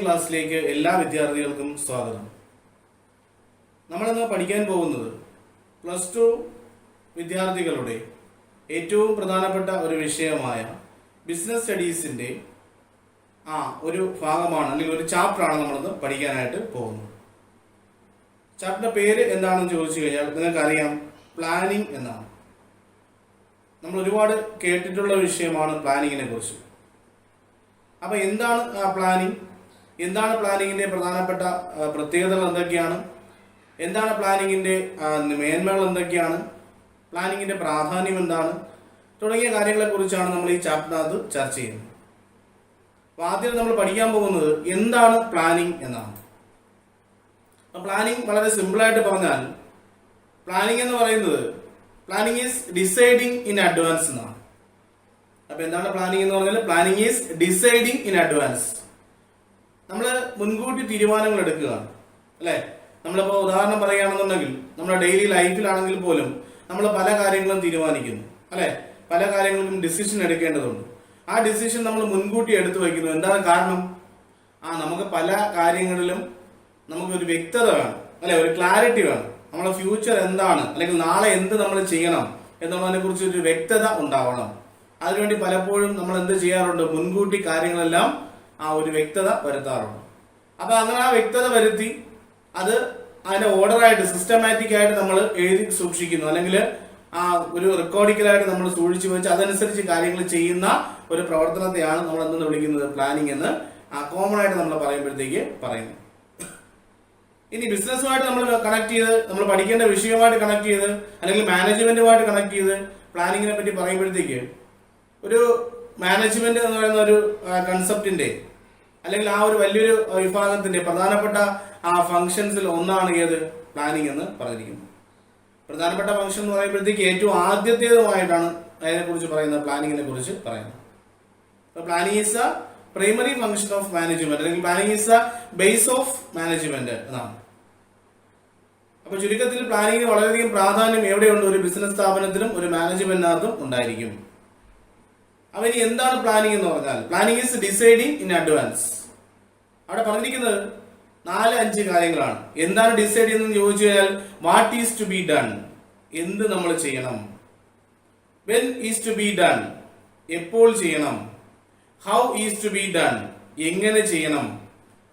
ക്ലാസ്സിലേക്ക് എല്ലാ വിദ്യാർത്ഥികൾക്കും സ്വാഗതം. നമ്മളിന്ന് പഠിക്കാൻ പോകുന്നത് +2 വിദ്യാർത്ഥികളുടെ ഏറ്റവും പ്രധാനപ്പെട്ട ഒരു വിഷയമായ ബിസിനസ് സ്റ്റഡീസിന്റെ ഒരു ഭാഗമാണ്, അല്ലെങ്കിൽ ഒരു ചാപ്റ്ററാണ് നമ്മളിന്ന് പഠിക്കാനായിട്ട് പോകുന്നത്. ചാപ്റ്ററിന്റെ പേര് എന്താണെന്ന് ചോദിച്ചു കഴിഞ്ഞാൽ നിങ്ങൾക്കറിയാം, പ്ലാനിംഗ് എന്നാണ്. നമ്മൾ ഒരുപാട് കേട്ടിട്ടുള്ള വിഷയമാണ് പ്ലാനിങ്ങിനെ കുറിച്ച്. അപ്പൊ എന്താണ് പ്ലാനിങ്, എന്താണ് പ്ലാനിങ്ങിന്റെ പ്രധാനപ്പെട്ട പ്രത്യേകതകൾ എന്തൊക്കെയാണ്, എന്താണ് പ്ലാനിങ്ങിന്റെ മേന്മകൾ എന്തൊക്കെയാണ്, പ്ലാനിങ്ങിന്റെ പ്രാധാന്യം എന്താണ് തുടങ്ങിയ കാര്യങ്ങളെ കുറിച്ചാണ് നമ്മൾ ഈ ചാപ്റ്ററിനകത്ത് ചർച്ച ചെയ്യുന്നത്. അപ്പൊ ആദ്യം നമ്മൾ പഠിക്കാൻ പോകുന്നത് എന്താണ് പ്ലാനിങ് എന്നാണ്. പ്ലാനിങ് വളരെ സിമ്പിളായിട്ട് പറഞ്ഞാൽ, പ്ലാനിങ് എന്ന് പറയുന്നത് planning is deciding in advance എന്നാണ്. അപ്പൊ എന്താണ് പ്ലാനിങ് എന്ന് പറഞ്ഞാൽ, planning is deciding in advance. നമ്മൾ മുൻകൂട്ടി തീരുമാനങ്ങൾ എടുക്കുകയാണ്, അല്ലെ? നമ്മളിപ്പോ ഉദാഹരണം പറയുകയാണെന്നുണ്ടെങ്കിൽ, നമ്മുടെ ഡെയിലി ലൈഫിലാണെങ്കിൽ പോലും നമ്മൾ പല കാര്യങ്ങളും തീരുമാനിക്കുന്നു, അല്ലെ? പല കാര്യങ്ങളും ഡിസിഷൻ എടുക്കേണ്ടതുണ്ട്. ആ ഡിസിഷൻ നമ്മൾ മുൻകൂട്ടി എടുത്തു വയ്ക്കുന്നു. എന്താണ് കാരണം? നമുക്ക് പല കാര്യങ്ങളിലും നമുക്കൊരു വ്യക്തത വേണം, അല്ലെ? ഒരു ക്ലാരിറ്റി വേണം. നമ്മുടെ ഫ്യൂച്ചർ എന്താണ്, അല്ലെങ്കിൽ നാളെ എന്ത് നമ്മൾ ചെയ്യണം എന്നുള്ളതിനെ കുറിച്ച് ഒരു വ്യക്തത ഉണ്ടാവണം. അതിനുവേണ്ടി പലപ്പോഴും നമ്മൾ എന്ത് ചെയ്യാറുണ്ട്, മുൻകൂട്ടി കാര്യങ്ങളെല്ലാം ഒരു വ്യക്തത വരുത്താറുണ്ട്. അപ്പൊ അങ്ങനെ ആ വ്യക്തത വരുത്തി അത് അതിന്റെ ഓർഡറായിട്ട് സിസ്റ്റമാറ്റിക് ആയിട്ട് നമ്മൾ എഴുതി സൂക്ഷിക്കുന്നു, അല്ലെങ്കിൽ ഒരു റെക്കോർഡിക്കലായിട്ട് നമ്മൾ സൂക്ഷിച്ചു വെച്ച് അതനുസരിച്ച് കാര്യങ്ങൾ ചെയ്യുന്ന ഒരു പ്രവർത്തനത്തെയാണ് നമ്മൾ എന്തെന്ന് വിളിക്കുന്നത്, പ്ലാനിങ് എന്ന് കോമൺ ആയിട്ട് നമ്മൾ പറയുമ്പോഴത്തേക്ക് പറയുന്നു. ഇനി ബിസിനസ്സുമായിട്ട് നമ്മൾ കണക്ട് ചെയ്ത്, നമ്മൾ പഠിക്കേണ്ട വിഷയവുമായിട്ട് കണക്ട് ചെയ്ത്, അല്ലെങ്കിൽ മാനേജ്മെന്റുമായിട്ട് കണക്ട് ചെയ്ത് പ്ലാനിങ്ങിനെ പറ്റി പറയുമ്പോഴത്തേക്ക്, ഒരു മാനേജ്മെന്റ് എന്ന് പറയുന്ന ഒരു കൺസെപ്റ്റിന്റെ, അല്ലെങ്കിൽ ഒരു വലിയൊരു വിഭാഗത്തിന്റെ പ്രധാനപ്പെട്ട ഫംഗ്ഷൻസിൽ ഒന്നാണ് ഏത്, പ്ലാനിങ് എന്ന് പറഞ്ഞിരിക്കുന്നത്. പ്രധാനപ്പെട്ട ഫംഗ്ഷൻ എന്ന് പറയുമ്പോഴത്തേക്ക് ഏറ്റവും ആദ്യത്തേതുമായിട്ടാണ് അതിനെ കുറിച്ച് പറയുന്നത്, പ്ലാനിങ്ങിനെ കുറിച്ച് പറയുന്നത്. Planning is a primary function of management, അല്ലെങ്കിൽ planning is a base of management എന്നാണ്. അപ്പൊ ചുരുക്കത്തിൽ പ്ലാനിങ്ങിന് വളരെയധികം പ്രാധാന്യം എവിടെയുണ്ട്, ഒരു ബിസിനസ് സ്ഥാപനത്തിലും ഒരു മാനേജ്മെന്റിനകത്തും ഉണ്ടായിരിക്കും. അപ്പൊ ഇനി എന്താണ് പ്ലാനിങ് എന്ന് പറഞ്ഞാൽ, planning is deciding in advance. അവിടെ പറഞ്ഞിരിക്കുന്നത് 4-5 കാര്യങ്ങളാണ്. എന്താണ് ഡിസൈഡ് ചെയ്യുന്നത് ചോദിച്ചു കഴിഞ്ഞാൽ, what is to be done, എന്ത് നമ്മൾ ചെയ്യണം. When is to be done, എപ്പോൾ ചെയ്യണം. How is to be done, എങ്ങനെ ചെയ്യണം.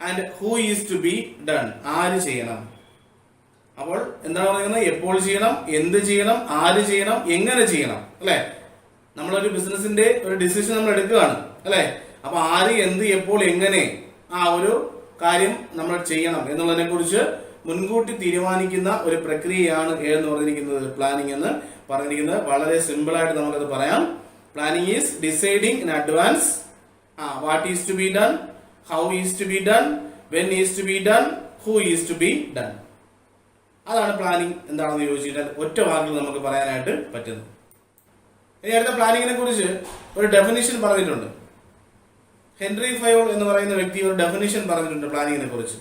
And who is to be done, ആര് ചെയ്യണം. അപ്പോൾ എന്താണ് പറയുന്നത്, എപ്പോൾ ചെയ്യണം, എന്ത് ചെയ്യണം, ആര് ചെയ്യണം, എങ്ങനെ ചെയ്യണം, അല്ലെ? നമ്മളൊരു ബിസിനസിന്റെ ഒരു ഡിസിഷൻ നമ്മൾ എടുക്കുകയാണ്, അല്ലെ? അപ്പൊ ആര്, എന്ത്, എപ്പോൾ, എങ്ങനെ ഒരു കാര്യം നമ്മൾ ചെയ്യണം എന്നുള്ളതിനെ കുറിച്ച് മുൻകൂട്ടി തീരുമാനിക്കുന്ന ഒരു പ്രക്രിയയാണ് എന്ന് പറഞ്ഞിരിക്കുന്നത്, പ്ലാനിങ് എന്ന് പറഞ്ഞിരിക്കുന്നത്. വളരെ സിമ്പിൾ ആയിട്ട് നമുക്കത് പറയാം. Planning is deciding in advance. What is to be done, how is to be done, when is to be done, who is to be done. അതാണ് പ്ലാനിങ് എന്താണെന്ന് ചോദിച്ചാൽ ഒറ്റ വാക്കിൽ നമുക്ക് പറയാനായിട്ട് പറ്റുന്നത്. ഇനി അടുത്ത പ്ലാനിങ്ങിനെ കുറിച്ച് ഒരു ഡെഫിനിഷൻ പറഞ്ഞിട്ടുണ്ട്. ഹെൻറി ഫയോൾ എന്ന് പറയുന്ന വ്യക്തി ഒരു ഡെഫിനിഷൻ പറഞ്ഞിട്ടുണ്ട് പ്ലാനിങ്ങിനെ കുറിച്ച്.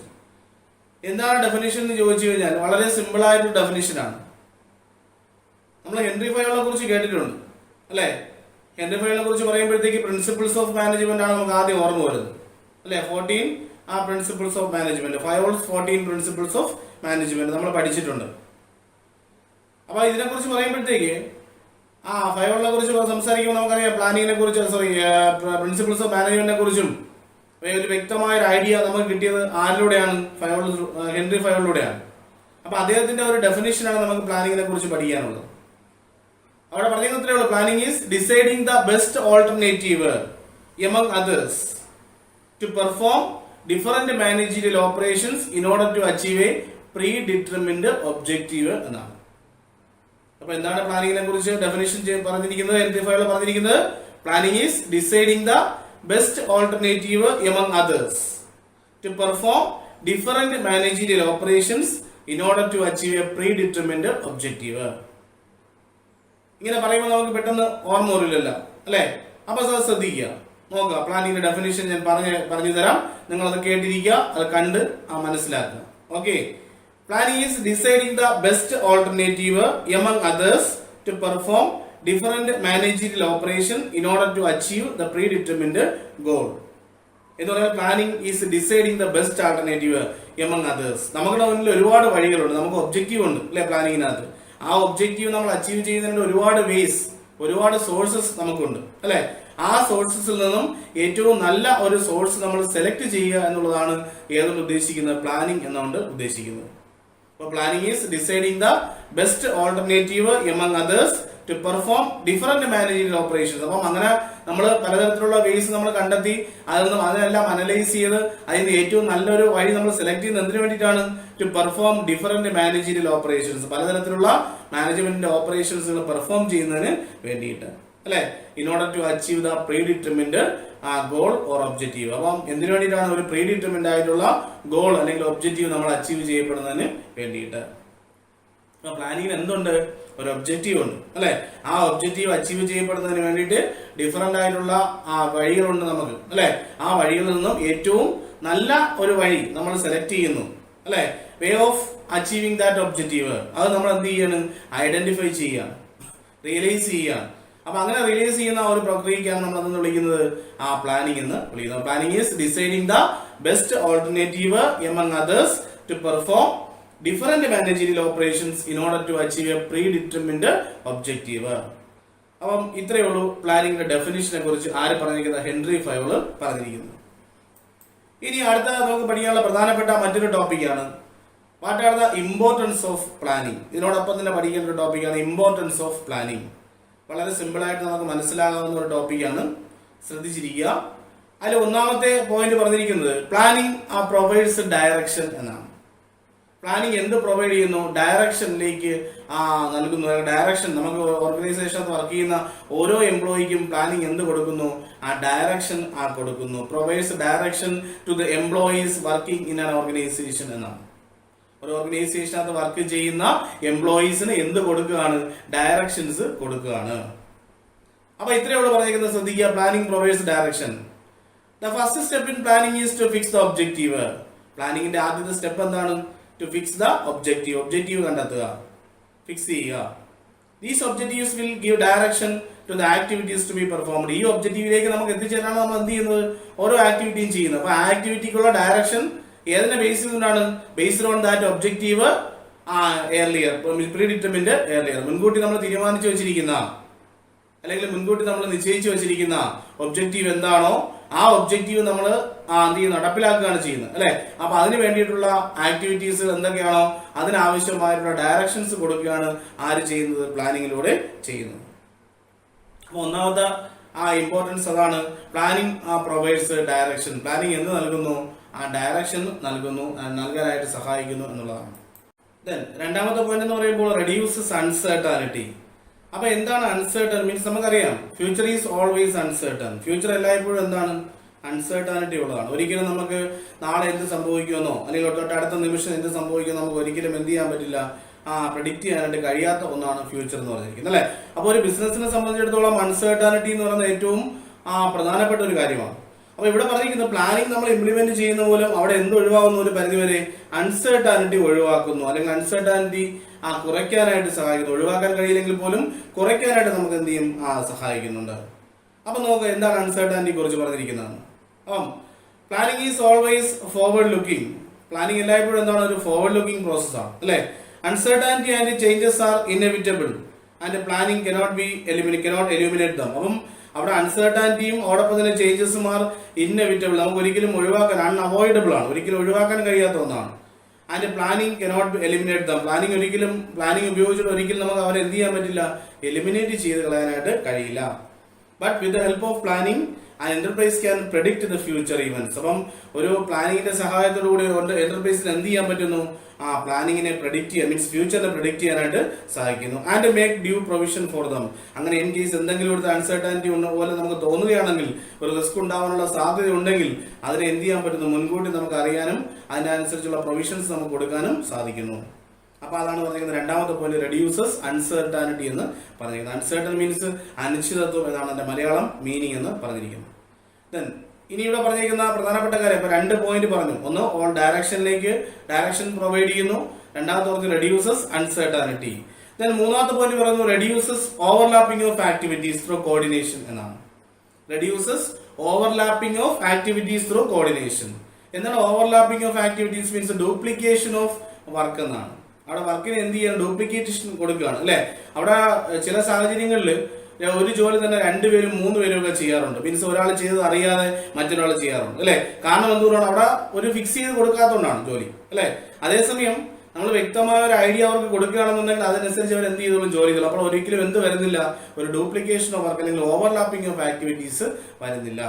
എന്താണ് ഡെഫിനിഷൻ എന്ന് ചോദിച്ചു കഴിഞ്ഞാൽ, വളരെ സിമ്പിൾ ആയിട്ടൊരു ഡെഫിനിഷനാണ്. നമ്മൾ ഹെൻറി ഫയോളിനെ കുറിച്ച് കേട്ടിട്ടുണ്ട്, അല്ലെ? ഹെൻറി ഫയോളിനെ കുറിച്ച് പറയുമ്പോഴത്തേക്ക് പ്രിൻസിപ്പിൾസ് ഓഫ് മാനേജ്മെന്റ് ആണ് നമുക്ക് ആദ്യം ഓർമ്മ വരുന്നത്, അല്ലെ? 14 principles of management, Fayol's 14 principles of management നമ്മൾ പഠിച്ചിട്ടുണ്ട്. അപ്പൊ ഇതിനെ കുറിച്ച് പറയുമ്പോഴത്തേക്ക് ഫയോളിനെ കുറിച്ച് സംസാരിക്കുമ്പോൾ നമുക്കറിയാം, പ്ലാനിങ്ങിനെ കുറിച്ച്, പ്രിൻസിപ്പിൾസ് ഓഫ് മാനേജ്മെന്റിനെ കുറിച്ചും ഒരു വ്യക്തമായ ഒരു ഐഡിയ നമുക്ക് കിട്ടിയത് ആരിലൂടെയാണ്, ഹെൻറി ഫയോളിലൂടെയാണ്. അപ്പൊ അദ്ദേഹത്തിന്റെ ഒരു ഡെഫിനിഷനാണ് നമുക്ക് പ്ലാനിങ്ങിനെ കുറിച്ച് പഠിക്കാനുള്ളത്. അവിടെ പറഞ്ഞത്രേ ഉള്ളൂ, planning is deciding the best alternative among others to perform different managerial operations in order to achieve a predetermined objective എന്നാണ്. അപ്പൊ എന്താണ് പ്ലാനിങ്ങിനെ കുറിച്ച് ഡെഫിനിഷൻ പറഞ്ഞിരിക്കുന്നത്, ഹെൻറി ഫയോൾ പറഞ്ഞിരിക്കുന്നത്, planning is deciding the best alternative among others to perform different managerial operations in order to achieve a predetermined objective. ഇങ്ങനെ പറയുമ്പോൾ നമുക്ക് പെട്ടെന്ന് ഓർമ്മ വരില്ലല്ലോ, അല്ലെ? അപ്പൊ ശ്രദ്ധിക്കുക, നോക്കുക. പ്ലാനിങ്ങിന്റെ ഡെഫിനിഷൻ ഞാൻ പറഞ്ഞു തരാം, നിങ്ങൾ അത് കേട്ടിരിക്കുക, അത് കണ്ട് മനസ്സിലാക്കുക. Okay. Planning is deciding the best alternative among others to perform different managerial operation in order to achieve the predetermined goal. എന്ന് പറഞ്ഞാൽ planning is deciding the best alternative among others. നമ്മുടെ മുന്നിൽ ഒരുപാട് വഴികളുണ്ട്, നമുക്ക് ഒബ്ജക്റ്റീവ് ഉണ്ട് അല്ലെ പ്ലാനിങ്ങിനകത്ത്. ആ ഒബ്ജക്റ്റീവ് നമ്മൾ അച്ചീവ് ചെയ്യുന്നതിന് ഒരുപാട് വേസ്, ഒരുപാട് സോഴ്സസ് നമുക്കുണ്ട് അല്ലെ. ആ സോഴ്സസിൽ നിന്നും ഏറ്റവും നല്ല ഒരു സോഴ്സ് നമ്മൾ സെലക്ട് ചെയ്യുക എന്നുള്ളതാണ് ഏതുകൊണ്ട് ഉദ്ദേശിക്കുന്നത്, പ്ലാനിങ് എന്നുകൊണ്ട് ഉദ്ദേശിക്കുന്നത്. അപ്പോൾ planning is deciding the best alternative among others to perform different managerial operations. അപ്പം അങ്ങനെ നമ്മൾ പലതരത്തിലുള്ള വേസ് നമ്മൾ കണ്ടെത്തി അതിനെല്ലാം അനലൈസ് ചെയ്ത് അതിന് ഏറ്റവും നല്ലൊരു വഴി നമ്മൾ സെലക്ട് ചെയ്യുന്നത് എന്തിനു വേണ്ടിയിട്ടാണ്, to perform different managerial operations, പലതരത്തിലുള്ള മാനേജ്മെന്റിന്റെ ഓപ്പറേഷൻസുകൾ പെർഫോം ചെയ്യുന്നതിന് വേണ്ടിയിട്ട് അല്ലെ. In order to achieve the predetermined goal or objective. അപ്പം എന്തിനു വേണ്ടിയിട്ടാണ് ഒരു പ്രീ ഡിറ്റർമിൻഡ് ആയിട്ടുള്ള ഗോൾ അല്ലെങ്കിൽ ഒബ്ജക്റ്റീവ് നമ്മൾ അച്ചീവ് ചെയ്യപ്പെടുന്നതിന് വേണ്ടിയിട്ട്. പ്ലാനിങ്ങിന് എന്തുണ്ട്, ഒരു ഒബ്ജക്റ്റീവ് ഉണ്ട് അല്ലെ. ആ ഒബ്ജക്റ്റീവ് അച്ചീവ് ചെയ്യപ്പെടുന്നതിന് വേണ്ടിയിട്ട് ഡിഫറെന്റ് ആയിട്ടുള്ള വഴികളുണ്ട് നമുക്ക് അല്ലെ. ആ വഴികളിൽ നിന്നും ഏറ്റവും നല്ല ഒരു വഴി നമ്മൾ സെലക്ട് ചെയ്യുന്നു അല്ലെ. Way of achieving that objective, അത് നമ്മൾ എന്ത് ചെയ്യാണ്, ഐഡന്റിഫൈ ചെയ്യാണ്, റിയലൈസ് ചെയ്യാണ്. അപ്പൊ അങ്ങനെ റിയലൈസ് ചെയ്യുന്ന ഒരു പ്രക്രിയക്കാണ് നമ്മൾ അതെന്ന് വിളിക്കുന്നത് പ്ലാനിങ് എന്ന് വിളിക്കുന്നത്. Planning is deciding the best alternative among others to perform different managerial operations in order to achieve a predetermined objective. അപ്പം ഇത്രയേ ഉള്ളൂ പ്ലാനിങ്ങിന്റെ ഡെഫിനിഷനെ കുറിച്ച് ആര് പറഞ്ഞിരിക്കുന്നത്, ഹെൻറി ഫയോൾ പറഞ്ഞിരിക്കുന്നു. ഇനി അടുത്ത നമുക്ക് പഠിക്കാനുള്ള പ്രധാനപ്പെട്ട മറ്റൊരു ടോപ്പിക്കാണ് what are the importance of planning. ഇതിനോടൊപ്പം തന്നെ പഠിക്കേണ്ട ഒരു ടോപ്പിക്കാണ് ഇമ്പോർട്ടൻസ് ഓഫ് പ്ലാനിങ്. വളരെ സിമ്പിൾ ആയിട്ട് നമുക്ക് മനസ്സിലാകാവുന്ന ഒരു ടോപ്പിക്കാണ്, ശ്രദ്ധിച്ചിരിക്കുക. അതിൽ ഒന്നാമത്തെ പോയിന്റ് പറഞ്ഞിരിക്കുന്നത് പ്ലാനിങ് പ്രൊവൈഡ്സ് ഡയറക്ഷൻ എന്നാണ്. പ്ലാനിങ് എന്ത് പ്രൊവൈഡ് ചെയ്യുന്നു, ഡയറക്ഷനിലേക്ക് നൽകുന്നു. ഡയറക്ഷൻ നമുക്ക് ഓർഗനൈസേഷനകത്ത് വർക്ക് ചെയ്യുന്ന ഓരോ എംപ്ലോയിക്കും പ്ലാനിങ് എന്ത് കൊടുക്കുന്നു, ഡയറക്ഷൻ കൊടുക്കുന്നു. Provides direction to the employees working in an organisation എന്നാണ്. ഒരു ഓർഗനൈസേഷനകത്ത് വർക്ക് ചെയ്യുന്ന എംപ്ലോയീസിന് എന്ത് കൊടുക്കുകയാണ്, ഡയറക്ഷൻസ് കൊടുക്കുകയാണ്. അപ്പൊ ഇത്രയോട് പറഞ്ഞിരിക്കുന്നത് ശ്രദ്ധിക്കുക. Planning provides direction. The first step in planning is to fix the objective. പ്ലാനിങ്ങിന്റെ ആദ്യത്തെ സ്റ്റെപ്പ് എന്താണ്, to fix the objective. Objective കണ്ടെത്തുക, ഫിക്സ് ചെയ്യുക. These objectives will give direction to the activities to be performed. ഈ ഒബ്ജക്റ്റീവിലേക്ക് നമുക്ക് എത്തിച്ചേരാണ് നമ്മൾ എന്ത് ചെയ്യുന്നത്, ഓരോ ആക്ടിവിറ്റിയും ചെയ്യുന്നത്. അപ്പൊ ആക്ടിവിറ്റിക്കുള്ള ഡയറക്ഷൻ ഏതിനെ ബേസ് ചെയ്തുകൊണ്ടാണ്, based on that objective earlier, pre determined earlier. മുൻകൂട്ടി നമ്മൾ തീരുമാനിച്ചു വെച്ചിരിക്കുന്ന അല്ലെങ്കിൽ മുൻകൂട്ടി നമ്മൾ നിശ്ചയിച്ചു വെച്ചിരിക്കുന്ന ഒബ്ജക്റ്റീവ് എന്താണോ ആ ഒബ്ജക്റ്റീവ് നമ്മൾ നടപ്പിലാക്കുകയാണ് ചെയ്യുന്നത് അല്ലെ. അപ്പൊ അതിന് വേണ്ടിയിട്ടുള്ള ആക്ടിവിറ്റീസ് എന്തൊക്കെയാണോ അതിനാവശ്യമായിട്ടുള്ള ഡയറക്ഷൻസ് കൊടുക്കുകയാണ് ആര് ചെയ്യുന്നത്, പ്ലാനിങ്ങിലൂടെ ചെയ്യുന്നത്. അപ്പൊ ഒന്നാമത്തെ ഇമ്പോർട്ടൻസ് അതാണ്, പ്ലാനിങ് പ്രൊവൈഡ്സ് ഡയറക്ഷൻ. പ്ലാനിങ് എന്ത് നൽകുന്നു, ഡയറക്ഷൻ നൽകുന്നു, നൽകാനായിട്ട് സഹായിക്കുന്നു എന്നുള്ളതാണ്. ദെൻ രണ്ടാമത്തെ പോയിന്റ് എന്ന് പറയുമ്പോൾ റെഡ്യൂസസ് അൺസർട്ടനിറ്റി. അപ്പൊ എന്താണ് അൺസർട്ടൺ മീൻസ്, നമുക്കറിയാം future is always uncertain. Future എല്ലായ്പ്പോഴും എന്താണ്, അൺസർട്ടനിറ്റി ഉള്ളതാണ്. ഒരിക്കലും നമുക്ക് നാളെ എന്ത് സംഭവിക്കുമെന്നോ അല്ലെങ്കിൽ തൊട്ടടുത്ത നിമിഷം എന്ത് സംഭവിക്കുമെന്നോ നമുക്ക് ഒരിക്കലും എന്ത് ചെയ്യാൻ പറ്റില്ല, പ്രെഡിക്റ്റ് ചെയ്യാനായിട്ട് കഴിയാത്ത ഒന്നാണ് ഫ്യൂച്ചർ എന്ന് പറഞ്ഞിരിക്കുന്നത് അല്ലെ. അപ്പോൾ ഒരു ബിസിനസിനെ സംബന്ധിച്ചിടത്തോളം അൺസർട്ടനിറ്റി എന്ന് പറയുന്നത് ഏറ്റവും പ്രധാനപ്പെട്ട ഒരു കാര്യമാണ്. അപ്പൊ ഇവിടെ പറഞ്ഞിരിക്കുന്നത് പ്ലാനിങ് നമ്മൾ ഇംപ്ലിമെന്റ് ചെയ്യുന്ന പോലും അവിടെ എന്ത് ഒഴിവാകുന്ന ഒരു പരിധിവരെ അൺസർട്ടാനിറ്റി ഒഴിവാക്കുന്നു, അല്ലെങ്കിൽ അൺസർട്ടാനിറ്റി കുറയ്ക്കാനായിട്ട് സഹായിക്കുന്നു. ഒഴിവാക്കാൻ കഴിയില്ലെങ്കിൽ പോലും കുറയ്ക്കാനായിട്ട് നമുക്ക് എന്ത് ചെയ്യും, സഹായിക്കുന്നുണ്ട്. അപ്പൊ നോക്കുക എന്താണ് അൺസർട്ടാനിറ്റി കുറിച്ച് പറഞ്ഞിരിക്കുന്നത്. അപ്പം planning is always forward looking. Planning എല്ലായ്പ്പോഴും എന്താണ്, ഒരു ഫോർവേഡ് ലുക്കിംഗ് പ്രോസസ് ആണ് അല്ലെ. Uncertainty and changes are inevitable and planning cannot eliminate them. അപ്പം അവിടെ അൺസർട്ടാനിറ്റിയും അതോടൊപ്പം തന്നെ ചേഞ്ചസും ആർ ഇൻഎവിറ്റബിൾ, നമുക്ക് ഒരിക്കലും ഒഴിവാക്കാൻ, അൺഅവോയ്ഡബിൾ ആണ്, ഒരിക്കലും ഒഴിവാക്കാൻ കഴിയാത്ത ഒന്നാണ്. And planning cannot eliminate dum. Planning ഉപയോഗിച്ചിട്ട് ഒരിക്കലും നമുക്ക് അവരെ എന്ത് ചെയ്യാൻ പറ്റില്ല, എലിമിനേറ്റ് ചെയ്ത് കളയാനായിട്ട് കഴിയില്ല. But with the help of planning an enterprise can predict the future events. അപ്പം ഒരു പ്ലാനിങ്ങിന്റെ സഹായത്തോടു കൂടി എന്റർപ്രൈസിന് എന്ത് ചെയ്യാൻ പറ്റുന്നു, പ്ലാനിങ്ങിനെ പ്രെഡിക്റ്റ് ചെയ്യാൻ, മീൻസ് ഫ്യൂച്ചറിനെ പ്രെഡിക്റ്റ് ചെയ്യാനായിട്ട് സഹായിക്കുന്നു. And make due provision for them. അങ്ങനെ ഇൻ കേസ് എന്തെങ്കിലും ഒരു അൺസർട്ടാനിറ്റി പോലെ നമുക്ക് തോന്നുകയാണെങ്കിൽ, ഒരു റിസ്ക് ഉണ്ടാവാനുള്ള സാധ്യത ഉണ്ടെങ്കിൽ അതിനെ എന്ത് ചെയ്യാൻ പറ്റുന്നു, മുൻകൂട്ടി നമുക്ക് അറിയാനും അതിനനുസരിച്ചുള്ള പ്രൊവിഷൻസ് നമുക്ക് കൊടുക്കാനും സാധിക്കുന്നു. അപ്പൊ അതാണ് പറഞ്ഞിരിക്കുന്നത് രണ്ടാമത്തെ പോയിന്റ്, റെഡ്യൂസസ് അൺസർട്ടാനിറ്റി എന്ന് പറഞ്ഞിരിക്കുന്നത്. അൺസർട്ടൺ മീൻസ് അനിശ്ചിതത്വം എന്നാണ് എന്റെ മലയാളം മീനിങ് എന്ന് പറഞ്ഞിരിക്കുന്നത്. ദെൻ ഇനി ഇവിടെ പറഞ്ഞിരിക്കുന്ന പ്രധാനപ്പെട്ട കാര്യം, ഇപ്പൊ രണ്ട് പോയിന്റ് പറഞ്ഞു. ഒന്ന് ഓൾ ഡയറക്ഷൻ പ്രൊവൈഡ് ചെയ്യുന്നു. രണ്ടാമത്തെ പറഞ്ഞു റെഡ്യൂസസ് അൺസർട്ടാനിറ്റി. ദെൻ മൂന്നാമത്തെ പോയിന്റ് പറയുന്നു reduces overlapping of activities through coordination എന്നാണ്. Reduces overlapping of activities through coordination. എന്താണ് overlapping of activities? Means duplication of work എന്നാണ്. അവിടെ വർക്കിന് എന്ത് ചെയ്യണം? ഡ്യൂപ്ലിക്കേഷൻ കൊടുക്കുകയാണ് അല്ലെ. അവിടെ ചില സാഹചര്യങ്ങളിൽ ഒരു ജോലി തന്നെ 2 പേരും 3 പേരും ഒക്കെ ചെയ്യാറുണ്ട്. മീൻസ് ഒരാൾ ചെയ്തത് അറിയാതെ മറ്റൊരാൾ ചെയ്യാറുണ്ട് അല്ലെ. കാരണം എന്തുകൊണ്ടാണ്? അവിടെ ഒരു ഫിക്സ് ചെയ്ത് കൊടുക്കാത്തതുകൊണ്ടാണ് ജോലി അല്ലെ. അതേസമയം നമ്മൾ വ്യക്തമായ ഒരു ഐഡിയ അവർക്ക് കൊടുക്കുകയാണെന്നുണ്ടെങ്കിൽ അതിനനുസരിച്ച് അവർ എന്ത് ചെയ്തോളും? ജോലി ചെയ്തോളും. അപ്പോൾ ഒരിക്കലും എന്ത് വരുന്നില്ല? ഒരു ഡ്യൂപ്ലിക്കേഷൻ ഓഫ് വർക്ക് അല്ലെങ്കിൽ ഓവർലാപ്പിംഗ് ഓഫ് ആക്ടിവിറ്റീസ് വരുന്നില്ല.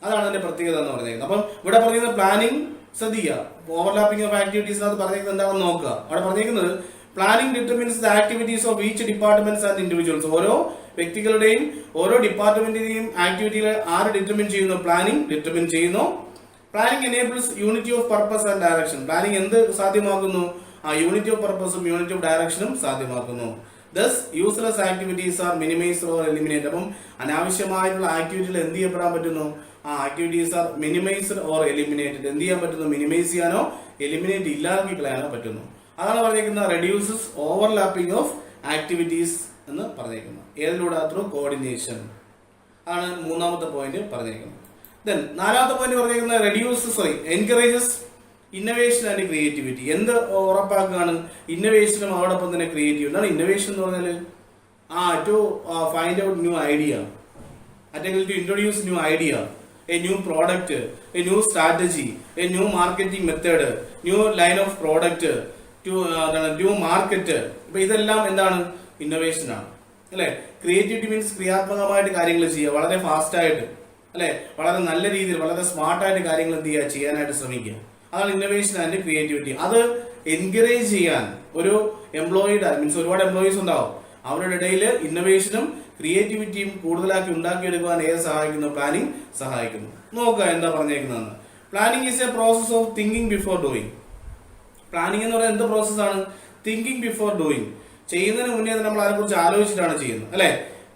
അതാണ് അതിന്റെ പ്രത്യേകത എന്ന് പറഞ്ഞേക്കുന്നത്. അപ്പം ഇവിടെ പറയുന്നത് പ്ലാനിങ് ശ്രദ്ധിക്കുക. ഓവർലാപ്പിംഗ് ഓഫ് ആക്ടിവിറ്റീസിനകത്ത് പറഞ്ഞേക്കുന്നത് എന്താണെന്ന് നോക്കുക. അവിടെ പറഞ്ഞേക്കുന്നത് planning determines the activities of each departments and individuals. ഓരോ വ്യക്തികളുടെയും ഓരോ ഡിപ്പാർട്ട്മെന്റിന്റെയും ആക്ടിവിറ്റികൾ ആര് ഡിറ്റർമിൻ ചെയ്യുന്നു? പ്ലാനിംഗ് ഡിറ്റർമിൻ ചെയ്യുന്നു. Planning enables unity of purpose and direction. Planning എന്ത് സാധ്യമാക്കുന്നു? ആ യൂണിറ്റി ഓഫ് പർപ്പസും യൂണിറ്റി ഓഫ് ഡയറക്ഷനും സാധ്യമാക്കുന്നു. Thus useless activities are minimised or eliminate. അപ്പം അനാവശ്യമായിട്ടുള്ള ആക്ടിവിറ്റികൾ എന്ത് ചെയ്യപ്പെടാൻ പറ്റുന്നു? ആ activities are minimised or eliminated. എന്ത് ചെയ്യാൻ പറ്റുന്നു? മിനിമൈസ് ചെയ്യാനോ എലിമിനേറ്റ് ഇല്ലാതാക്കി കളയാനോ പറ്റുന്നു. അതാണ് പറഞ്ഞേക്കുന്നത് റെഡ്യൂസസ് ഓവർലാപ്പിംഗ് ഓഫ് ആക്ടിവിറ്റീസ് എന്ന് പറഞ്ഞേക്കുന്നത്. ഏതിലൂടെ? ത്രൂ കോർഡിനേഷൻ ആണ് മൂന്നാമത്തെ പോയിന്റ് പറഞ്ഞേക്കുന്നത്. ദെൻ നാലാമത്തെ പോയിന്റ് പറഞ്ഞേക്കുന്നത് എൻകറേജസ് ഇന്നോവേഷൻ ആൻഡ് ക്രിയേറ്റിവിറ്റി. എന്ത് ഉറപ്പാക്കുകയാണ്? ഇന്നോവേഷനും അതോടൊപ്പം തന്നെ ക്രിയേറ്റീവ്. എന്താണ് ഇന്നോവേഷൻ എന്ന് പറഞ്ഞാൽ? To find out new idea, അല്ലെങ്കിൽ to introduce new idea, a new product, a new strategy, a new marketing method, new line of product, new market. അപ്പൊ ഇതെല്ലാം എന്താണ്? ഇന്നോവേഷൻ ആണ് അല്ലെ. ക്രിയേറ്റിവിറ്റി മീൻസ് ക്രിയാത്മകമായിട്ട് കാര്യങ്ങൾ ചെയ്യുക, വളരെ ഫാസ്റ്റ് ആയിട്ട് അല്ലെ, വളരെ നല്ല രീതിയിൽ വളരെ സ്മാർട്ടായിട്ട് കാര്യങ്ങൾ എന്ത് ചെയ്യുക? ചെയ്യാനായിട്ട് ശ്രമിക്കുക. അതാണ് ഇന്നോവേഷൻ ആൻഡ് ക്രിയേറ്റിവിറ്റി. അത് എൻകറേജ് ചെയ്യാൻ ഒരു എംപ്ലോയിയുടെ മീൻസ് ഒരുപാട് എംപ്ലോയീസ് ഉണ്ടാവും. അവരുടെ ഇടയിൽ ഇന്നോവേഷനും ക്രിയേറ്റിവിറ്റിയും കൂടുതലാക്കി ഉണ്ടാക്കിയെടുക്കുവാൻ ഏത് സഹായിക്കുന്നു? പ്ലാനിംഗ് സഹായിക്കുന്നു. നോക്കുക എന്താ പറഞ്ഞേക്കുന്നതെന്ന്. Planning is a process of thinking before doing. Planning എന്ന് പറയുന്നത് എന്ത് പ്രോസസ്സാണ്? Thinking before doing. ചെയ്യുന്നതിന് മുന്നേ നമ്മൾ അതിനെക്കുറിച്ച് ആലോചിച്ചിട്ടാണ് ചെയ്യുന്നത് അല്ലെ.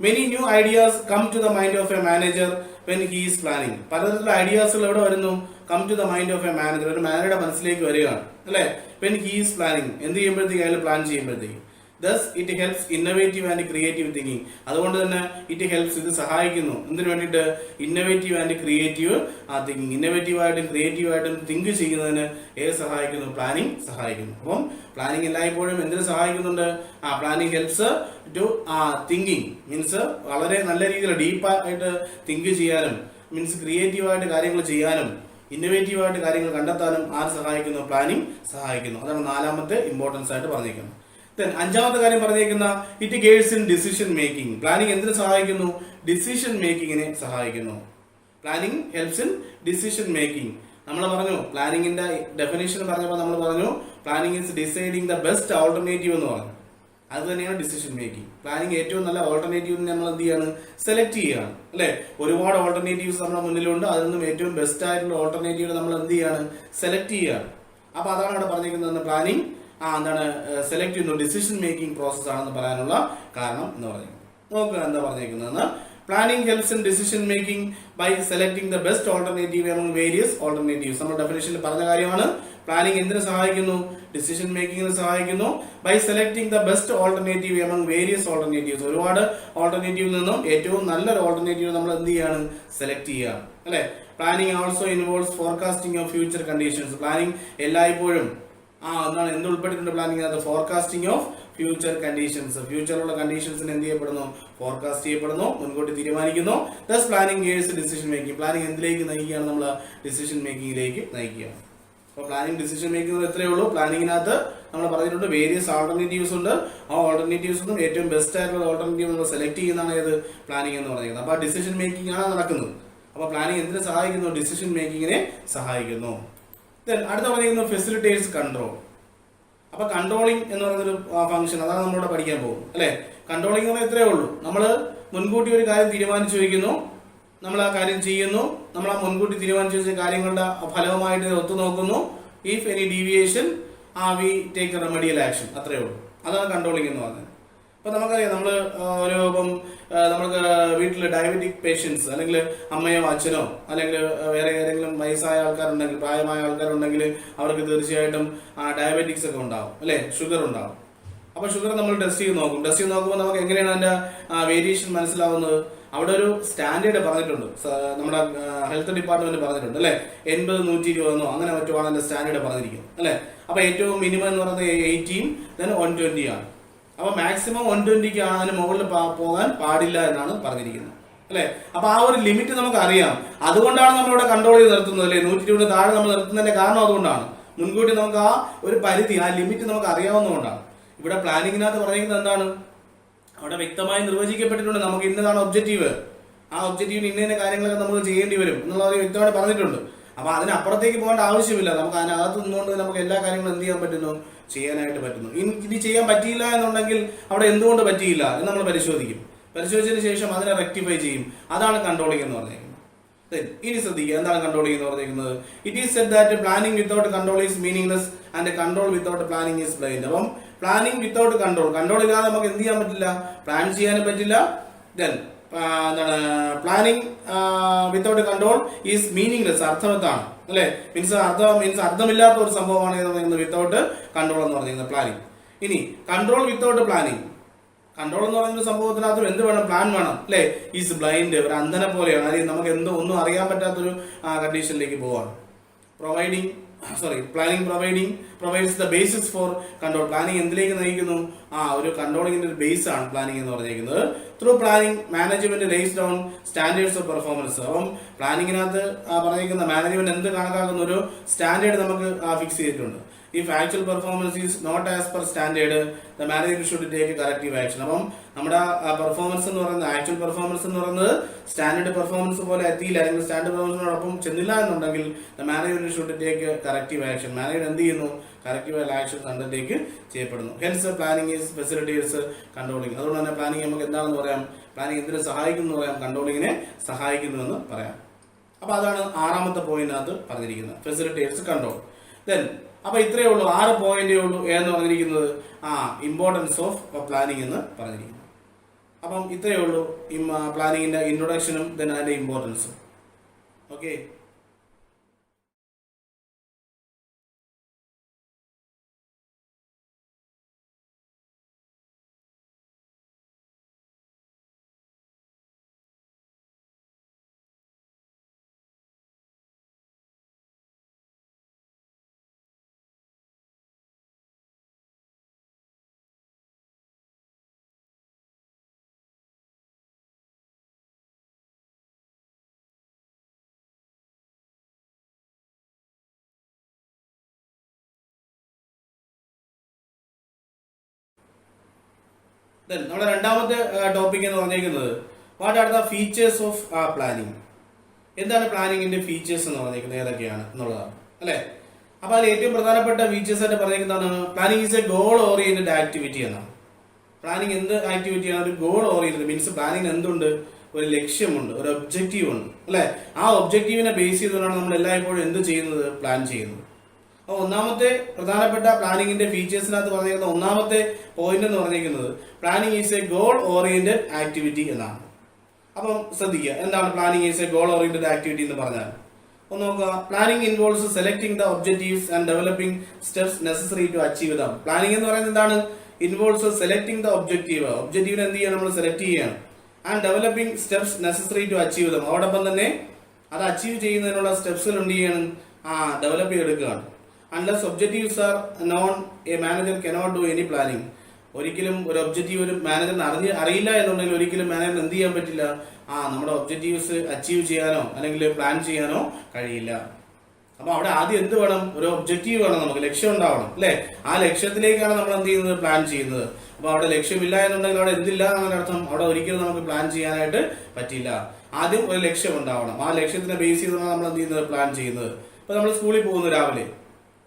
Many new ideas come to the mind of a manager when he is planning. പലതരത്തിലുള്ള ഐഡിയാസുകൾ എവിടെ വരുന്നു? Come to the mind of a manager. ഒരു മാനേജറുടെ മനസ്സിലേക്ക് വരികയാണ് അല്ലെ. When he is planning. എന്ത് ചെയ്യുമ്പോഴത്തേക്ക്? അയാൾ പ്ലാൻ ചെയ്യുമ്പോഴത്തേക്ക്. Thus it helps innovative and creative thinking. അതുകൊണ്ട് തന്നെ ഇറ്റ് ഹെൽപ്സ്, ഇത് സഹായിക്കുന്നു എന്തിനു വേണ്ടിയിട്ട്? Innovative and creative thinking. Innovative ആയിട്ടും ക്രിയേറ്റീവ് ആയിട്ടും തിങ്ക് ചെയ്യുന്നതിന് ഏത് സഹായിക്കുന്നു? പ്ലാനിംഗ് സഹായിക്കുന്നു. അപ്പം പ്ലാനിംഗ് എല്ലായ്പ്പോഴും എന്തിനു സഹായിക്കുന്നുണ്ട്? Planning helps to thinking means വളരെ നല്ല രീതിയിൽ ഡീപ്പായിട്ട് തിങ്ക് ചെയ്യാനും, മീൻസ് ക്രിയേറ്റീവായിട്ട് കാര്യങ്ങൾ ചെയ്യാനും, ഇന്നോവേറ്റീവായിട്ട് കാര്യങ്ങൾ കണ്ടെത്താനും ആര് സഹായിക്കുന്നു? പ്ലാനിംഗ് സഹായിക്കുന്നു. അതാണ് നാലാമത്തെ ഇമ്പോർട്ടൻസ് ആയിട്ട് പറഞ്ഞിരിക്കുന്നത്. അഞ്ചാമത്തെ കാര്യം പറഞ്ഞേക്കുന്ന it guides in decision making. Planning എന്തിനു സഹായിക്കുന്നു? ഡിസിഷൻ മേക്കിങ്ങിനെ സഹായിക്കുന്നു. Planning helps in decision making. നമ്മൾ പറഞ്ഞു പ്ലാനിങ്ങിന്റെ ഡെഫിനേഷൻ പറഞ്ഞപ്പോൾ നമ്മൾ പറഞ്ഞു planning is deciding the best alternative എന്ന് പറഞ്ഞു. അത് തന്നെയാണ് ഡിസിഷൻ മേക്കിംഗ്. പ്ലാനിംഗ് ഏറ്റവും നല്ല ഓൾട്ടർനേറ്റീവ് നമ്മൾ എന്ത് ചെയ്യാണ്? സെലക്ട് ചെയ്യുകയാണ് അല്ലെ. ഒരുപാട് ഓൾട്ടർനേറ്റീവ്സ് നമ്മുടെ മുന്നിലുണ്ട്. അതിൽ നിന്നും ഏറ്റവും ബെസ്റ്റ് ആയിട്ടുള്ള ഓൾട്ടർനേറ്റീവ് നമ്മൾ എന്ത് ചെയ്യാണ്? സെലക്ട് ചെയ്യുകയാണ്. അപ്പൊ അതാണ് അവിടെ പറഞ്ഞിരിക്കുന്നത്. പ്ലാനിംഗ് എന്താണ്? സെലക്ട് ചെയ്യുന്നു, ഡിസിഷൻ മേക്കിംഗ് പ്രോസസ് ആണെന്ന് പറയാനുള്ള കാരണം എന്ന് പറയുന്നത്. നോക്കുക എന്താ പറഞ്ഞിരിക്കുന്നതെന്ന്. Planning helps in decision making by selecting the best alternative among various alternatives. നമ്മൾ ഡെഫിനേഷനിൽ പറഞ്ഞ കാര്യമാണ്. പ്ലാനിംഗ് എന്തിനു സഹായിക്കുന്നു? ഡിസിഷൻ മേക്കിങ്ങിന് സഹായിക്കുന്നു. By selecting the best alternative among various alternatives. ഒരുപാട് ഓൾട്ടർനേറ്റീവിൽ നിന്നും ഏറ്റവും നല്ലൊരു ഓൾട്ടർനേറ്റീവ് നമ്മൾ എന്ത് ചെയ്യാണ്? സെലക്ട് ചെയ്യുകയാണ് അല്ലെ. Planning also involves forecasting of future conditions. Planning എല്ലായ്പ്പോഴും എന്താണ് എന്ത് ഉൾപ്പെട്ടിട്ടുണ്ട്? പ്ലാനിംഗ് അത് ഫോർകാസ്റ്റിംഗ് ഓഫ് ഫ്യൂച്ചർ കണ്ടീഷൻസ്. ഫ്യൂച്ചറിലുള്ള കണ്ടീഷൻസിന് എന്ത് ചെയ്യപ്പെടുന്നു? ഫോർകാസ്റ്റ് ചെയ്യപ്പെടുന്നു, മുൻകൂട്ടി തീരുമാനിക്കുന്നു. Thus planning guides decision making. Planning എന്തിലേക്ക് നയിക്കുകയാണ്? നമ്മൾ ഡിസിഷൻ മേക്കിംഗിലേക്ക് നയിക്കുകയാണ്. അപ്പോൾ പ്ലാനിംഗ് ഡിസിഷൻ മേക്കിംഗ് എത്രയേ ഉള്ളൂ? പ്ലാനിങ്ങിനകത്ത് നമ്മൾ പറഞ്ഞിട്ടുണ്ട് വേരിയസ് ഓൾട്ടർനേറ്റീവ്സ് ഉണ്ട്. ആ ഓൾട്ടർനേറ്റീവ്സ് ഒന്നും ഏറ്റവും ബെസ്റ്റ് ആയിട്ടുള്ള ഓൾട്ടർനേറ്റീവ് നമ്മൾ സെലക്ട് ചെയ്യുന്നതാണ് ഏത്? പ്ലാനിംഗ് എന്ന് പറയുന്നത്. അപ്പോൾ ഡിസിഷൻ മേക്കിംഗ് ആണ് നടക്കുന്നത്. അപ്പോൾ പ്ലാനിംഗ് എന്തിനെ സഹായിക്കുന്നു? ഡിസിഷൻ മേക്കിങ്ങിനെ സഹായിക്കുന്നു. അടുത്ത പറയുന്നത് ഫെസിലിറ്റേറ്റ്സ് കൺട്രോൾ. അപ്പൊ കൺട്രോളിംഗ് എന്ന് പറയുന്നൊരു ഫംഗ്ഷൻ, അതാണ് നമ്മളിവിടെ പഠിക്കാൻ പോകും അല്ലെ. കൺട്രോളിംഗ് എന്ന് പറഞ്ഞാൽ ഇത്രയേ ഉള്ളൂ. നമ്മൾ മുൻകൂട്ടി ഒരു കാര്യം തീരുമാനിച്ചു വയ്ക്കുന്നു, നമ്മൾ ആ കാര്യം ചെയ്യുന്നു, നമ്മൾ ആ മുൻകൂട്ടി തീരുമാനിച്ചു വെച്ച കാര്യങ്ങളുടെ ഫലവുമായിട്ട് ഒത്തു നോക്കുന്നു. If any deviation we take remedial action. അത്രയേ ഉള്ളൂ. അതാണ് കൺട്രോളിംഗ് എന്ന് പറഞ്ഞത്. ഇപ്പൊ നമുക്കറിയാം, നമ്മൾ നമുക്ക് വീട്ടിൽ ഡയബറ്റിക് പേഷ്യൻസ് അല്ലെങ്കിൽ അമ്മയോ അച്ഛനോ അല്ലെങ്കിൽ വേറെ ഏതെങ്കിലും വയസ്സായ ആൾക്കാരുണ്ടെങ്കിൽ, പ്രായമായ ആൾക്കാരുണ്ടെങ്കിൽ അവർക്ക് തീർച്ചയായിട്ടും ഡയബറ്റിക്സ് ഒക്കെ ഉണ്ടാവും അല്ലെ, ഷുഗർ ഉണ്ടാവും. അപ്പൊ ഷുഗർ നമ്മൾ ടെസ്റ്റ് ചെയ്ത് നോക്കും. ടെസ്റ്റ് ചെയ്ത് നോക്കുമ്പോൾ നമുക്ക് എങ്ങനെയാണ് അതിന്റെ വേരിയേഷൻ മനസ്സിലാവുന്നത്? അവിടെ ഒരു സ്റ്റാൻഡേർഡ് പറഞ്ഞിട്ടുണ്ട്. നമ്മുടെ ഹെൽത്ത് ഡിപ്പാർട്ട്മെന്റ് പറഞ്ഞിട്ടുണ്ട് അല്ലെ, 80, 120 അങ്ങനെ മറ്റുമാണ് അതിന്റെ സ്റ്റാൻഡേർഡ് പറഞ്ഞിരിക്കുന്നത് അല്ലെ. അപ്പൊ ഏറ്റവും മിനിമം എന്ന് പറയുന്നത് 80, then 120 ആണ്. അപ്പൊ മാക്സിമം 120 അതിന് മുകളിൽ പോകാൻ പാടില്ല എന്നാണ് പറഞ്ഞിരിക്കുന്നത് അല്ലെ. അപ്പൊ ആ ഒരു ലിമിറ്റ് നമുക്ക് അറിയാം. അതുകൊണ്ടാണ് നമ്മളിവിടെ കൺട്രോൾ ചെയ്ത് നിർത്തുന്നത് അല്ലെ. 120 താഴെ നമ്മൾ നിർത്തുന്നതിന്റെ കാരണം അതുകൊണ്ടാണ്. മുൻകൂട്ടി നമുക്ക് ആ ഒരു പരിധി, ആ ലിമിറ്റ് നമുക്ക് അറിയാവുന്നതുകൊണ്ടാണ്. ഇവിടെ പ്ലാനിങ്ങിനകത്ത് പറഞ്ഞിരിക്കുന്നത് എന്താണ്, അവിടെ വ്യക്തമായി നിർവചിക്കപ്പെട്ടിട്ടുണ്ട് നമുക്ക് ഇന്നതാണ് ഒബ്ജക്റ്റീവ്, ആ ഒബ്ജക്റ്റീവിന് ഇന്ന കാര്യങ്ങളൊക്കെ നമ്മൾ ചെയ്യേണ്ടി വരും എന്നുള്ളത് വ്യക്തമായി പറഞ്ഞിട്ടുണ്ട്. അപ്പൊ അതിനപ്പുറത്തേക്ക് പോകേണ്ട ആവശ്യമില്ല. നമുക്ക് അതിനകത്ത് നിന്നുകൊണ്ട് നമുക്ക് എല്ലാ കാര്യങ്ങളും എന്ത് ചെയ്യാൻ പറ്റുന്നു, ചെയ്യാനായിട്ട് പറ്റുന്നു. ഇത് ചെയ്യാൻ പറ്റിയില്ല എന്നുണ്ടെങ്കിൽ അവിടെ എന്തുകൊണ്ട് പറ്റിയില്ല എന്ന് നമ്മൾ പരിശോധിക്കും. പരിശോധിച്ചതിന് ശേഷം അതിനെ റെക്ടിഫൈ ചെയ്യും. അതാണ് കൺട്രോളിംഗ് എന്ന് പറഞ്ഞിരിക്കുന്നത്. ഇനി ശ്രദ്ധിക്കുക, എന്താണ് കൺട്രോളിംഗ് എന്ന് പറഞ്ഞിരിക്കുന്നത്. It is said that planning without control is meaningless and control without planning is blind. അപ്പം പ്ലാനിംഗ് വിത്തൗട്ട് കൺട്രോൾ ഇല്ലാതെ നമുക്ക് എന്ത് ചെയ്യാൻ പറ്റില്ല, പ്ലാൻ ചെയ്യാനും പറ്റില്ല. ദെൻ എന്താണ് planning without control is meaningless, അർത്ഥവത്താണ് അല്ലെ. മീൻസ് അർത്ഥമില്ലാത്ത ഒരു സംഭവമാണ് വിത്തൗട്ട് കൺട്രോൾ എന്ന് പറഞ്ഞിരിക്കുന്നത് പ്ലാനിംഗ്. ഇനി കൺട്രോൾ വിത്തൗട്ട് പ്ലാനിംഗ്, കൺട്രോൾ എന്ന് പറയുന്ന സംഭവത്തിനകത്ത് എന്ത് വേണം, പ്ലാൻ വേണം അല്ലെ. ഈസ് ബ്ലൈൻഡ്, ഒരു അന്ധനെ പോലെയാണ്. അല്ലെങ്കിൽ നമുക്ക് ഒന്നും അറിയാൻ പറ്റാത്തൊരു കണ്ടീഷനിലേക്ക് പോവാണ്. Planning provides the basis for control. Planning എന്തിലേക്ക് നയിക്കുന്നു, ഒരു കൺട്രോളിംഗിന്റെ ഒരു ബേസ് ആണ് പ്ലാനിംഗ് എന്ന് പറഞ്ഞിരിക്കുന്നത്. Through planning management lays down standards of performance. അപ്പം പ്ലാനിങ്ങിനകത്ത് പറഞ്ഞിരിക്കുന്ന മാനേജ്മെന്റ് എന്ത് കണക്കാക്കുന്ന ഒരു സ്റ്റാൻഡേർഡ് നമുക്ക് ഫിക്സ് ചെയ്തിട്ടുണ്ട്. If actual performance is not as per standard, the manager should take corrective action. അപ്പം നമ്മുടെ പെർഫോമൻസ് എന്ന് പറയുന്നത്, ആക്ച്വൽ പെർഫോമൻസ് എന്ന് പറയുന്നത് സ്റ്റാൻഡേർഡ് പെർഫോമൻസ് പോലെ എത്തിയില്ല, അല്ലെങ്കിൽ സ്റ്റാൻഡേർഡ് പെർഫോമൻസിനോടൊപ്പം ചെന്നില്ല എന്നുണ്ടെങ്കിൽ the manager should take corrective action. Manager എന്ത് ചെയ്യുന്നു, കറക്റ്റീവ് ആക്ഷൻ അണ്ടർടേക്ക് ചെയ്യപ്പെടുന്നു. Hence planning is facilitates controlling. അതുകൊണ്ട് തന്നെ പ്ലാനിംഗ് നമുക്ക് എന്താണെന്ന് പറയാം, പ്ലാനിംഗ് എന്തിനെ സഹായിക്കുന്നു എന്ന് പറയാം, കൺട്രോളിങ്ങിനെ സഹായിക്കുന്നു എന്ന് പറയാം. അപ്പൊ അതാണ് 6ാമത്തെ പോയിന്റിനകത്ത് പറഞ്ഞിരിക്കുന്നത്, ഫെസിലിറ്റേറ്റ്സ് കൺട്രോൾ. ദെൻ അപ്പൊ ഇത്രയേ ഉള്ളൂ, 6 പോയിന്റേ ഉള്ളൂ എന്ന് പറഞ്ഞിരിക്കുന്നത് ഇമ്പോർട്ടൻസ് ഓഫ് പ്ലാനിംഗ് എന്ന് പറഞ്ഞിരിക്കുന്നു. അപ്പം ഇത്രയേ ഉള്ളൂ പ്ലാനിങ്ങിന്റെ ഇൻട്രൊഡക്ഷനും ദെൻ അതിന്റെ ഇമ്പോർട്ടൻസും. ഓക്കെ. നമ്മുടെ 2ാമത്തെ ടോപ്പിക് എന്ന് പറഞ്ഞിരിക്കുന്നത് what are the features of planning. എന്താണ് പ്ലാനിങ്ങിന്റെ ഫീച്ചേഴ്സ് എന്ന് പറഞ്ഞിരിക്കുന്നത്, ഏതൊക്കെയാണ് എന്നുള്ളതാണ് അല്ലെ. അപ്പൊ അതിൽ ഏറ്റവും പ്രധാനപ്പെട്ട ഫീച്ചേഴ്സ് ആയിട്ട് പറഞ്ഞിരിക്കുന്നതാണ് planning is a goal oriented activity എന്നാണ്. പ്ലാനിങ് എന്ത് ആക്ടിവിറ്റിയാണ്, ഒരു ഗോൾ ഓറിയന്റഡ്. മീൻസ് പ്ലാനിങ് എന്തുണ്ട്, ഒരു ലക്ഷ്യമുണ്ട്, ഒരു ഒബ്ജക്റ്റീവ് ഉണ്ട് അല്ലെ. ആ ഒബ്ജക്റ്റീവിനെ ബേസ് ചെയ്തുകൊണ്ടാണ് നമ്മൾ എല്ലായ്പ്പോഴും എന്ത് ചെയ്യുന്നത്, പ്ലാൻ ചെയ്യുന്നത്. അപ്പൊ 1ാമത്തെ പ്രധാനപ്പെട്ട പ്ലാനിങ്ങിന്റെ ഫീച്ചേഴ്സിനകത്ത് പറഞ്ഞിരിക്കുന്ന 1ാമത്തെ പോയിന്റ് എന്ന് പറഞ്ഞിരിക്കുന്നത് planning is a goal oriented activity എന്നാണ്. അപ്പം ശ്രദ്ധിക്കുക, എന്താണ് planning is a goal oriented activity എന്ന് പറഞ്ഞാൽ ഒന്ന് നോക്കുക. Planning involves selecting the objectives and developing steps necessary to achieve them. Planning എന്ന് പറയുന്നത് എന്താണ്, ഇൻവോൾവ്സ് സെലക്ടിങ് ദ ഒബ്ജക്റ്റീവിനെ എന്ത് ചെയ്യണം, നമ്മൾ സെലക്ട് ചെയ്യണം. And developing steps necessary to achieve them. അതോടൊപ്പം തന്നെ അത് അച്ചീവ് ചെയ്യുന്നതിനുള്ള സ്റ്റെപ്സുകൾ എന്ത് ചെയ്യണം, ഡെവലപ്പ് ചെയ്തെടുക്കുകയാണ്. Unless objectives are known, a manager cannot do any planning. ഒരിക്കലും ഒരു ഒബ്ജക്റ്റീവ് ഒരു മാനേജറിന് അറിയില്ല എന്നുണ്ടെങ്കിൽ ഒരിക്കലും മാനേജറിന് എന്ത് ചെയ്യാൻ പറ്റില്ല, നമ്മുടെ ഒബ്ജക്റ്റീവ്സ് അച്ചീവ് ചെയ്യാനോ അല്ലെങ്കിൽ പ്ലാൻ ചെയ്യാനോ കഴിയില്ല. അപ്പൊ അവിടെ ആദ്യം എന്ത് വേണം, ഒരു ഒബ്ജക്റ്റീവ് വേണം, നമുക്ക് ലക്ഷ്യം ഉണ്ടാവണം അല്ലെ. ആ ലക്ഷ്യത്തിലേക്കാണ് നമ്മൾ എന്ത് ചെയ്യുന്നത്, പ്ലാൻ ചെയ്യുന്നത്. അപ്പൊ അവിടെ ലക്ഷ്യമില്ല എന്നുണ്ടെങ്കിൽ അവിടെ എന്തില്ല എന്നാണ് അർത്ഥം, അവിടെ ഒരിക്കലും നമുക്ക് പ്ലാൻ ചെയ്യാനായിട്ട് പറ്റില്ല. ആദ്യം ഒരു ലക്ഷ്യം ഉണ്ടാവണം, ആ ലക്ഷ്യത്തിനെ ബേസ് ചെയ്താണ് നമ്മൾ എന്ത് ചെയ്യുന്നത്, പ്ലാൻ ചെയ്യുന്നത്. ഇപ്പൊ നമ്മൾ സ്കൂളിൽ പോകുന്നു, രാവിലെ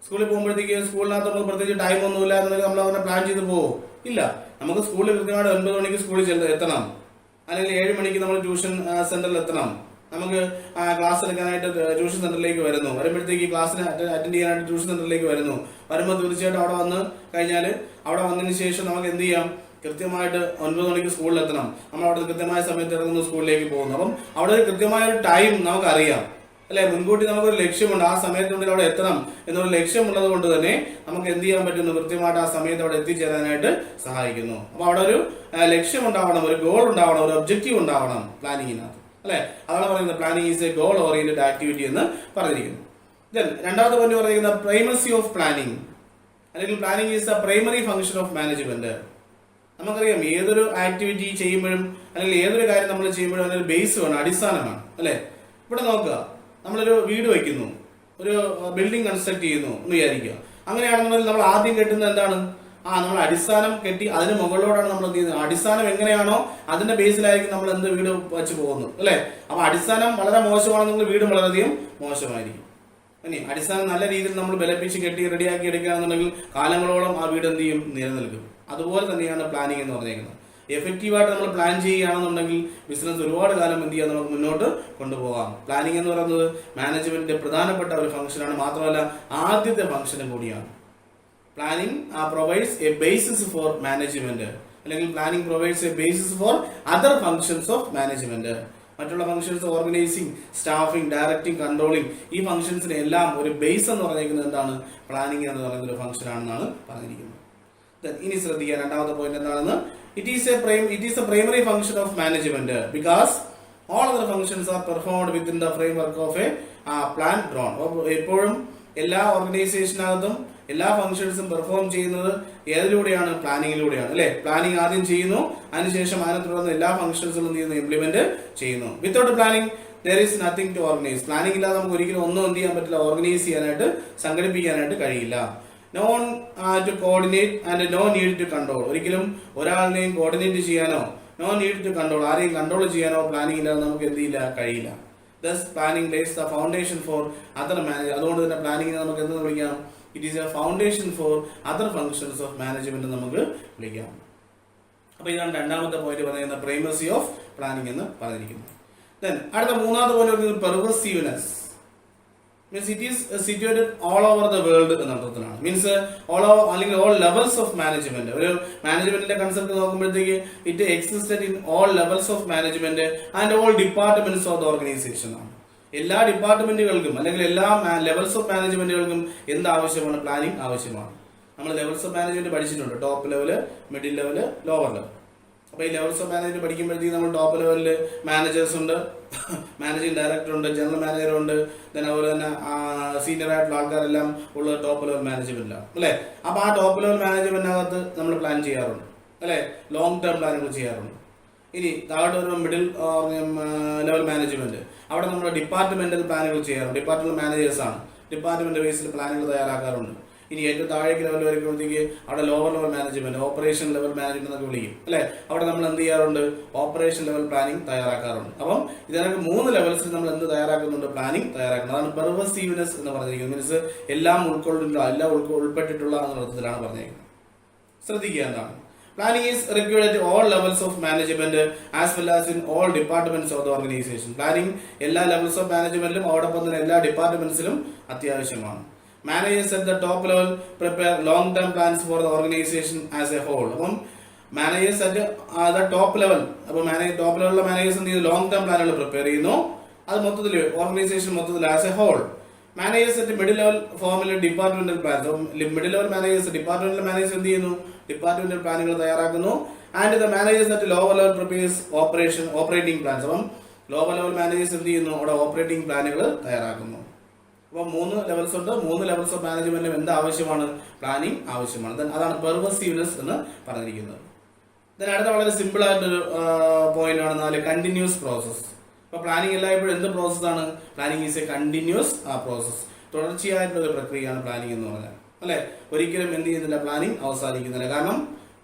സ്കൂളിൽ പോകുമ്പോഴത്തേക്ക് സ്കൂളിനകത്ത് നമുക്ക് പ്രത്യേകിച്ച് ടൈം ഒന്നുമില്ല എന്നുണ്ടെങ്കിൽ നമ്മൾ അവനെ പ്ലാൻ ചെയ്ത് പോകും ഇല്ല. നമുക്ക് സ്കൂളിൽ കൃത്യമായിട്ട് 9 മണിക്ക് സ്കൂളിൽ എത്തണം, അല്ലെങ്കിൽ 7 മണിക്ക് നമ്മൾ ട്യൂഷൻ സെന്ററിൽ എത്തണം. നമുക്ക് ക്ലാസ് എടുക്കാനായിട്ട് ട്യൂഷൻ സെന്ററിലേക്ക് വരുമ്പോഴത്തേക്ക് ക്ലാസ്സിന് അറ്റൻഡ് ചെയ്യാനായിട്ട് ട്യൂഷൻ സെന്ററിലേക്ക് വരുമ്പോൾ തീർച്ചയായിട്ടും അവിടെ വന്ന് കഴിഞ്ഞാൽ അവിടെ വന്നതിന് ശേഷം നമുക്ക് എന്ത് ചെയ്യാം, കൃത്യമായിട്ട് 9 മണിക്ക് സ്കൂളിൽ എത്തണം. നമ്മൾ അവിടെ കൃത്യമായ സമയത്ത് ഇറങ്ങുന്ന സ്കൂളിലേക്ക് പോകുന്നു. അപ്പം അവിടെ ഒരു കൃത്യമായ ഒരു ടൈം നമുക്കറിയാം അല്ലെ? മുൻകൂട്ടി നമുക്കൊരു ലക്ഷ്യമുണ്ട്, ആ സമയത്തിനുള്ളിൽ അവിടെ എത്തണം എന്നൊരു ലക്ഷ്യമുള്ളത് കൊണ്ട് തന്നെ നമുക്ക് എന്ത് ചെയ്യാൻ പറ്റുന്നു? കൃത്യമായിട്ട് ആ സമയത്ത് അവിടെ എത്തിച്ചേരാനായിട്ട് സഹായിക്കുന്നു. അപ്പൊ അവിടെ ഒരു ലക്ഷ്യം ഉണ്ടാവണം, ഒരു ഗോൾ ഉണ്ടാവണം, ഒരു ഒബ്ജക്റ്റീവ് ഉണ്ടാവണം പ്ലാനിങ്ങിനകത്ത്, അല്ലെ? അതാണ് പറയുന്നത് planning is a goal oriented activity എന്ന് പറഞ്ഞിരിക്കുന്നു. ദെൻ രണ്ടാമത്തെ പോയിന്റ് പറയുന്നത് പ്രൈമസി ഓഫ് പ്ലാനിങ്, അല്ലെങ്കിൽ planning is a primary function of management. നമുക്കറിയാം ഏതൊരു ആക്ടിവിറ്റി ചെയ്യുമ്പോഴും അല്ലെങ്കിൽ ഏതൊരു കാര്യം നമ്മൾ ചെയ്യുമ്പോഴും അതിനൊരു ബേസ് വേണം, അടിസ്ഥാനമാണ്, അല്ലെ? ഇവിടെ നോക്കുക, നമ്മളൊരു വീട് വയ്ക്കുന്നു, ഒരു ബിൽഡിംഗ് കൺസ്ട്രക്ട് ചെയ്യുന്നു എന്ന് വിചാരിക്കുക. അങ്ങനെയാണെന്നുണ്ടെങ്കിൽ നമ്മൾ ആദ്യം കെട്ടുന്നത് എന്താണ്? നമ്മൾ അടിസ്ഥാനം കെട്ടി അതിന് മുകളിലോടാണ് നമ്മൾ എന്ത് ചെയ്യുന്നത്? അടിസ്ഥാനം എങ്ങനെയാണോ അതിന്റെ ബേസിലായിരിക്കും നമ്മൾ എന്ത് വീട് വെച്ച് പോകുന്നു, അല്ലെ? അപ്പൊ അടിസ്ഥാനം വളരെ മോശമാണെന്നുണ്ടെങ്കിൽ വീടും വളരെയധികം മോശമായിരിക്കും. ഇനി അടിസ്ഥാനം നല്ല രീതിയിൽ നമ്മൾ ബലപ്പിച്ച് കെട്ടി റെഡിയാക്കി എടുക്കുകയാണെന്നുണ്ടെങ്കിൽ കാലങ്ങളോളം ആ വീട് എന്ത് ചെയ്യും? നിലനിൽക്കും. അതുപോലെ തന്നെയാണ് പ്ലാനിങ് എന്ന് പറഞ്ഞേക്കുന്നത്. എഫക്റ്റീവായിട്ട് നമ്മൾ പ്ലാൻ ചെയ്യുകയാണെന്നുണ്ടെങ്കിൽ ബിസിനസ് ഒരുപാട് കാലം എന്ത് ചെയ്യാൻ നമുക്ക് മുന്നോട്ട് കൊണ്ടുപോകാം. പ്ലാനിങ് എന്ന് പറയുന്നത് മാനേജ്മെന്റിന്റെ പ്രധാനപ്പെട്ട ഒരു ഫംഗ്ഷനാണ്, മാത്രമല്ല ആദ്യത്തെ ഫംഗ്ഷനും കൂടിയാണ്. Planning provides a basis for management, അല്ലെങ്കിൽ planning provides a basis for other functions of management. മറ്റുള്ള functions organising, staffing, directing, controlling, ഈ ഫംഗ്ഷൻസിന് എല്ലാം ഒരു ബേസ് എന്ന് പറഞ്ഞിരിക്കുന്നത് എന്താണ്? പ്ലാനിങ് എന്ന് പറയുന്ന ഒരു ഫംഗ്ഷൻ ആണെന്നാണ് പറഞ്ഞിരിക്കുന്നത്. ഇനി ശ്രദ്ധിക്കുക, രണ്ടാമത്തെ പോയിന്റ് എന്താണെന്ന്. It is a primary function of management because all other functions are performed within the framework of A plan drone. എപ്പോഴും എല്ലാ ഓർഗനൈസേഷനകത്തും എല്ലാ ഫംഗ്ഷൻസും പെർഫോം ചെയ്യുന്നത് ഏതിലൂടെയാണ്? പ്ലാനിങ്ങിലൂടെയാണ്, അല്ലെ? പ്ലാനിങ് ആദ്യം ചെയ്യുന്നു, അതിനുശേഷം അതിനെ തുടർന്ന് എല്ലാ ഫംഗ്ഷൻസും എന്ത് ചെയ്യുന്നു? ഇംപ്ലിമെന്റ് ചെയ്യുന്നു. Without planning there is nothing to organize. Planning ഇല്ലാതെ നമുക്ക് ഒരിക്കലും ഒന്നും എന്ത് ചെയ്യാൻ പറ്റില്ല? ഓർഗനൈസ് ചെയ്യാനായിട്ട്, സംഘടിപ്പിക്കാനായിട്ട് കഴിയില്ല. No to coordinate and no need to control. ഒരിക്കലും ഒരാളിനെയും കോർഡിനേറ്റ് ചെയ്യാനോ നോ നീഡ് ടു കൺട്രോൾ, ആരെയും കൺട്രോൾ ചെയ്യാനോ പ്ലാനിങ് ഇല്ലാതെ നമുക്ക് എന്ത് ചെയ്യില്ല? കഴിയില്ല. Thus planning lays the foundation for other management. അതുകൊണ്ട് തന്നെ പ്ലാനിങ്ങിനെ നമുക്ക് എന്ത് വിളിക്കാം? It is A foundation four other functions of management നമുക്ക് വിളിക്കാം. അപ്പൊ ഇതാണ് രണ്ടാമത്തെ പോയിന്റ് പറയുന്ന പ്രൈമസി ഓഫ് പ്ലാനിങ് എന്ന് പറഞ്ഞിരിക്കുന്നത്. Then അടുത്ത മൂന്നാമത്തെ പോയിന്റ് പറയുന്നത് pervasiveness. Means it is situated all over the world എന്ന അർത്ഥത്തിലാണ്. മീൻസ് ഓൾ ഓവർ അല്ലെങ്കിൽ ഓൾ ലെവൽസ് ഓഫ് മാനേജ്മെന്റ്. ഒരു മാനേജ്മെന്റിന്റെ കൺസെപ്റ്റ് നോക്കുമ്പോഴത്തേക്ക് it existed in all levels of management and all departments of the organisation ആണ്. എല്ലാ ഡിപ്പാർട്ട്മെന്റുകൾക്കും അല്ലെങ്കിൽ എല്ലാ ലെവൽസ് ഓഫ് മാനേജ്മെന്റുകൾക്കും എന്ത് ആവശ്യമാണ്? പ്ലാനിങ് ആവശ്യമാണ്. നമ്മൾ ലെവൽസ് ഓഫ് മാനേജ്മെന്റ് പഠിച്ചിട്ടുണ്ട്, top level, middle level, lower level. അപ്പൊ ഈ ലെവൽസ് ഓഫ് മാനേജ്മെന്റ് പഠിക്കുമ്പോഴത്തേക്ക് നമ്മൾ ടോപ്പ് ലെവലില് മാനേജേഴ്സ് ഉണ്ട്, മാനേജിംഗ് ഡയറക്ടർ ഉണ്ട്, ജനറൽ മാനേജർ ഉണ്ട്, അതുപോലെ തന്നെ സീനിയർ ആയിട്ടുള്ള ആൾക്കാരെല്ലാം ഉള്ള ടോപ്പ് ലെവൽ മാനേജ്മെന്റിലാണ്, അല്ലെ? അപ്പൊ ആ ടോപ്പ് ലെവൽ മാനേജ്മെന്റിനകത്ത് നമ്മൾ പ്ലാൻ ചെയ്യാറുണ്ട്, അല്ലെ? ലോങ് ടേം പ്ലാനുകൾ ചെയ്യാറുണ്ട്. ഇനി താഴോട്ട് വരുമ്പോൾ മിഡിൽ ലെവൽ മാനേജ്മെന്റ്, അവിടെ നമ്മൾ ഡിപ്പാർട്ട്മെന്റൽ പ്ലാനുകൾ ചെയ്യാറുണ്ട്. ഡിപ്പാർട്ട്മെന്റൽ മാനേജേഴ്സ് ആണ്, ഡിപ്പാർട്ട്മെന്റ് ബേസിൽ പ്ലാനുകൾ തയ്യാറാക്കാറുണ്ട്. ഇനി ഏറ്റവും താഴേക്ക് ലെവൽ വരുമ്പോഴത്തേക്ക് അവിടെ lower level management, operation level management എന്നൊക്കെ വിളിക്കും, അല്ലെ? അവിടെ നമ്മൾ എന്ത് ചെയ്യാറുണ്ട്? ഓപ്പറേഷൻ ലെവൽ പ്ലാനിങ് തയ്യാറാക്കാറുണ്ട്. അപ്പം ഇതിനൊക്കെ 3 ലെവൽസിൽ നമ്മൾ എന്ത് തയ്യാറാക്കുന്നുണ്ട്? പ്ലാനിങ് തയ്യാറാക്കുന്നത്. അതാണ് പെർവസീവ്നെസ് എന്ന് പറഞ്ഞിരിക്കുന്നത്. മീൻസ് എല്ലാം ഉൾപ്പെട്ടിട്ടുള്ള എന്ന അർത്ഥത്തിലാണ് പറഞ്ഞിരിക്കുന്നത്. ശ്രദ്ധിക്കുക എന്താണ്? Planning is required at all levels of management as well as in all departments of the organization. Planning എല്ലാ ലെവൽസ് ഓഫ് മാനേജ്മെന്റിലും അതോടൊപ്പം തന്നെ എല്ലാ ഡിപ്പാർട്ട്മെന്റ്സിലും അത്യാവശ്യമാണ്. Managers at the top level prepare long-term plans for the organization as a whole. അപ്പം managers at the top level, അപ്പൊ top ലെവലിലെ managers എന്ത് ചെയ്യുന്നു? Long term പ്ലാനുകൾ പ്രിപ്പയർ ചെയ്യുന്നു. അത് മൊത്തത്തിൽ ഓർഗനൈസേഷൻ മൊത്തത്തിൽ as a whole. Managers at middle level ഫോമിൽ departmental plans. Middle level managers, departmental managers എന്ത് ചെയ്യുന്നു? ഡിപ്പാർട്ട്മെന്റൽ പ്ലാനുകൾ തയ്യാറാക്കുന്നു. And the managers at lower level prepares operating plans. അപ്പം ലോവർ ലെവൽ മാനേജേഴ്സ് എന്ത് ചെയ്യുന്നു? അവിടെ ഓപ്പറേറ്റിംഗ് പ്ലാനുകൾ തയ്യാറാക്കുന്നു. അപ്പൊ 3 ലെവൽസ് ഉണ്ട്. 3 ലെവൽസ് ഓഫ് മാനേജ്മെന്റിലും എന്ത് ആവശ്യമാണ്? പ്ലാനിങ് ആവശ്യമാണ്. അതാണ് പെർവസീവ്നെസ് എന്ന് പറഞ്ഞിരിക്കുന്നത്. അടുത്ത വളരെ സിമ്പിൾ ആയിട്ടൊരു പോയിന്റ് ആണ് കണ്ടിന്യൂസ് പ്രോസസ്. അപ്പൊ പ്ലാനിങ് എല്ലായ്പ്പോഴും എന്ത് പ്രോസസ്സാണ്? Planning is a continuous process. തുടർച്ചയായിട്ടുള്ള ഒരു പ്രക്രിയയാണ് പ്ലാനിങ് എന്ന് പറഞ്ഞാൽ, അല്ലെ? ഒരിക്കലും എന്ത് ചെയ്യുന്നില്ല? പ്ലാനിങ് അവസാനിക്കുന്നില്ല. കാരണം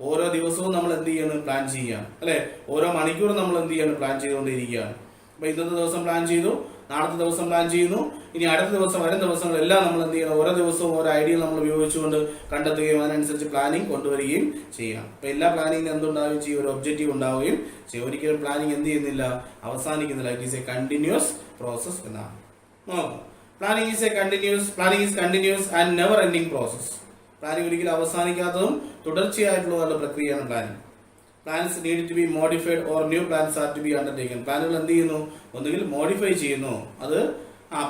ഓരോ ദിവസവും നമ്മൾ എന്ത് ചെയ്യാണ്? പ്ലാൻ ചെയ്യുകയാണ്, അല്ലെ? ഓരോ മണിക്കൂറും നമ്മൾ എന്ത് ചെയ്യാണ്? പ്ലാൻ ചെയ്തുകൊണ്ടിരിക്കുകയാണ്. അപ്പൊ ഇന്നത്തെ ദിവസം പ്ലാൻ ചെയ്തു, നാളത്തെ ദിവസം പ്ലാൻ ചെയ്യുന്നു, ഇനി അടുത്ത ദിവസം വരും ദിവസങ്ങളെല്ലാം നമ്മൾ എന്ത് ചെയ്യണം? ഓരോ ദിവസവും ഓരോ ഐഡിയ നമ്മൾ ഉപയോഗിച്ചുകൊണ്ട് കണ്ടെത്തുകയും അതിനനുസരിച്ച് പ്ലാനിങ് കൊണ്ടുവരികയും ചെയ്യാം. അപ്പൊ എല്ലാ പ്ലാനിങ്ങിനും എന്തുണ്ടാവുകയും ചെയ്യും? ഒരു ഒബ്ജക്റ്റീവ് ഉണ്ടാവുകയും ചെയ്യും. ഒരിക്കലും പ്ലാനിങ് എന്ത് ചെയ്യുന്നില്ല? അവസാനിക്കുന്നില്ല. It is a continuous process എന്നാണ്. Planning is continuous and never ending process. Planning ഒരിക്കലും അവസാനിക്കാത്തതും തുടർച്ചയായിട്ടുള്ള പ്രക്രിയയാണ് planning. Plans need to be modified or new plans are to be undertaken. പ്ലാനുകൾ എന്ത് ചെയ്യുന്നു? ഒന്നുകിൽ മോഡിഫൈ ചെയ്യുന്നു, അത്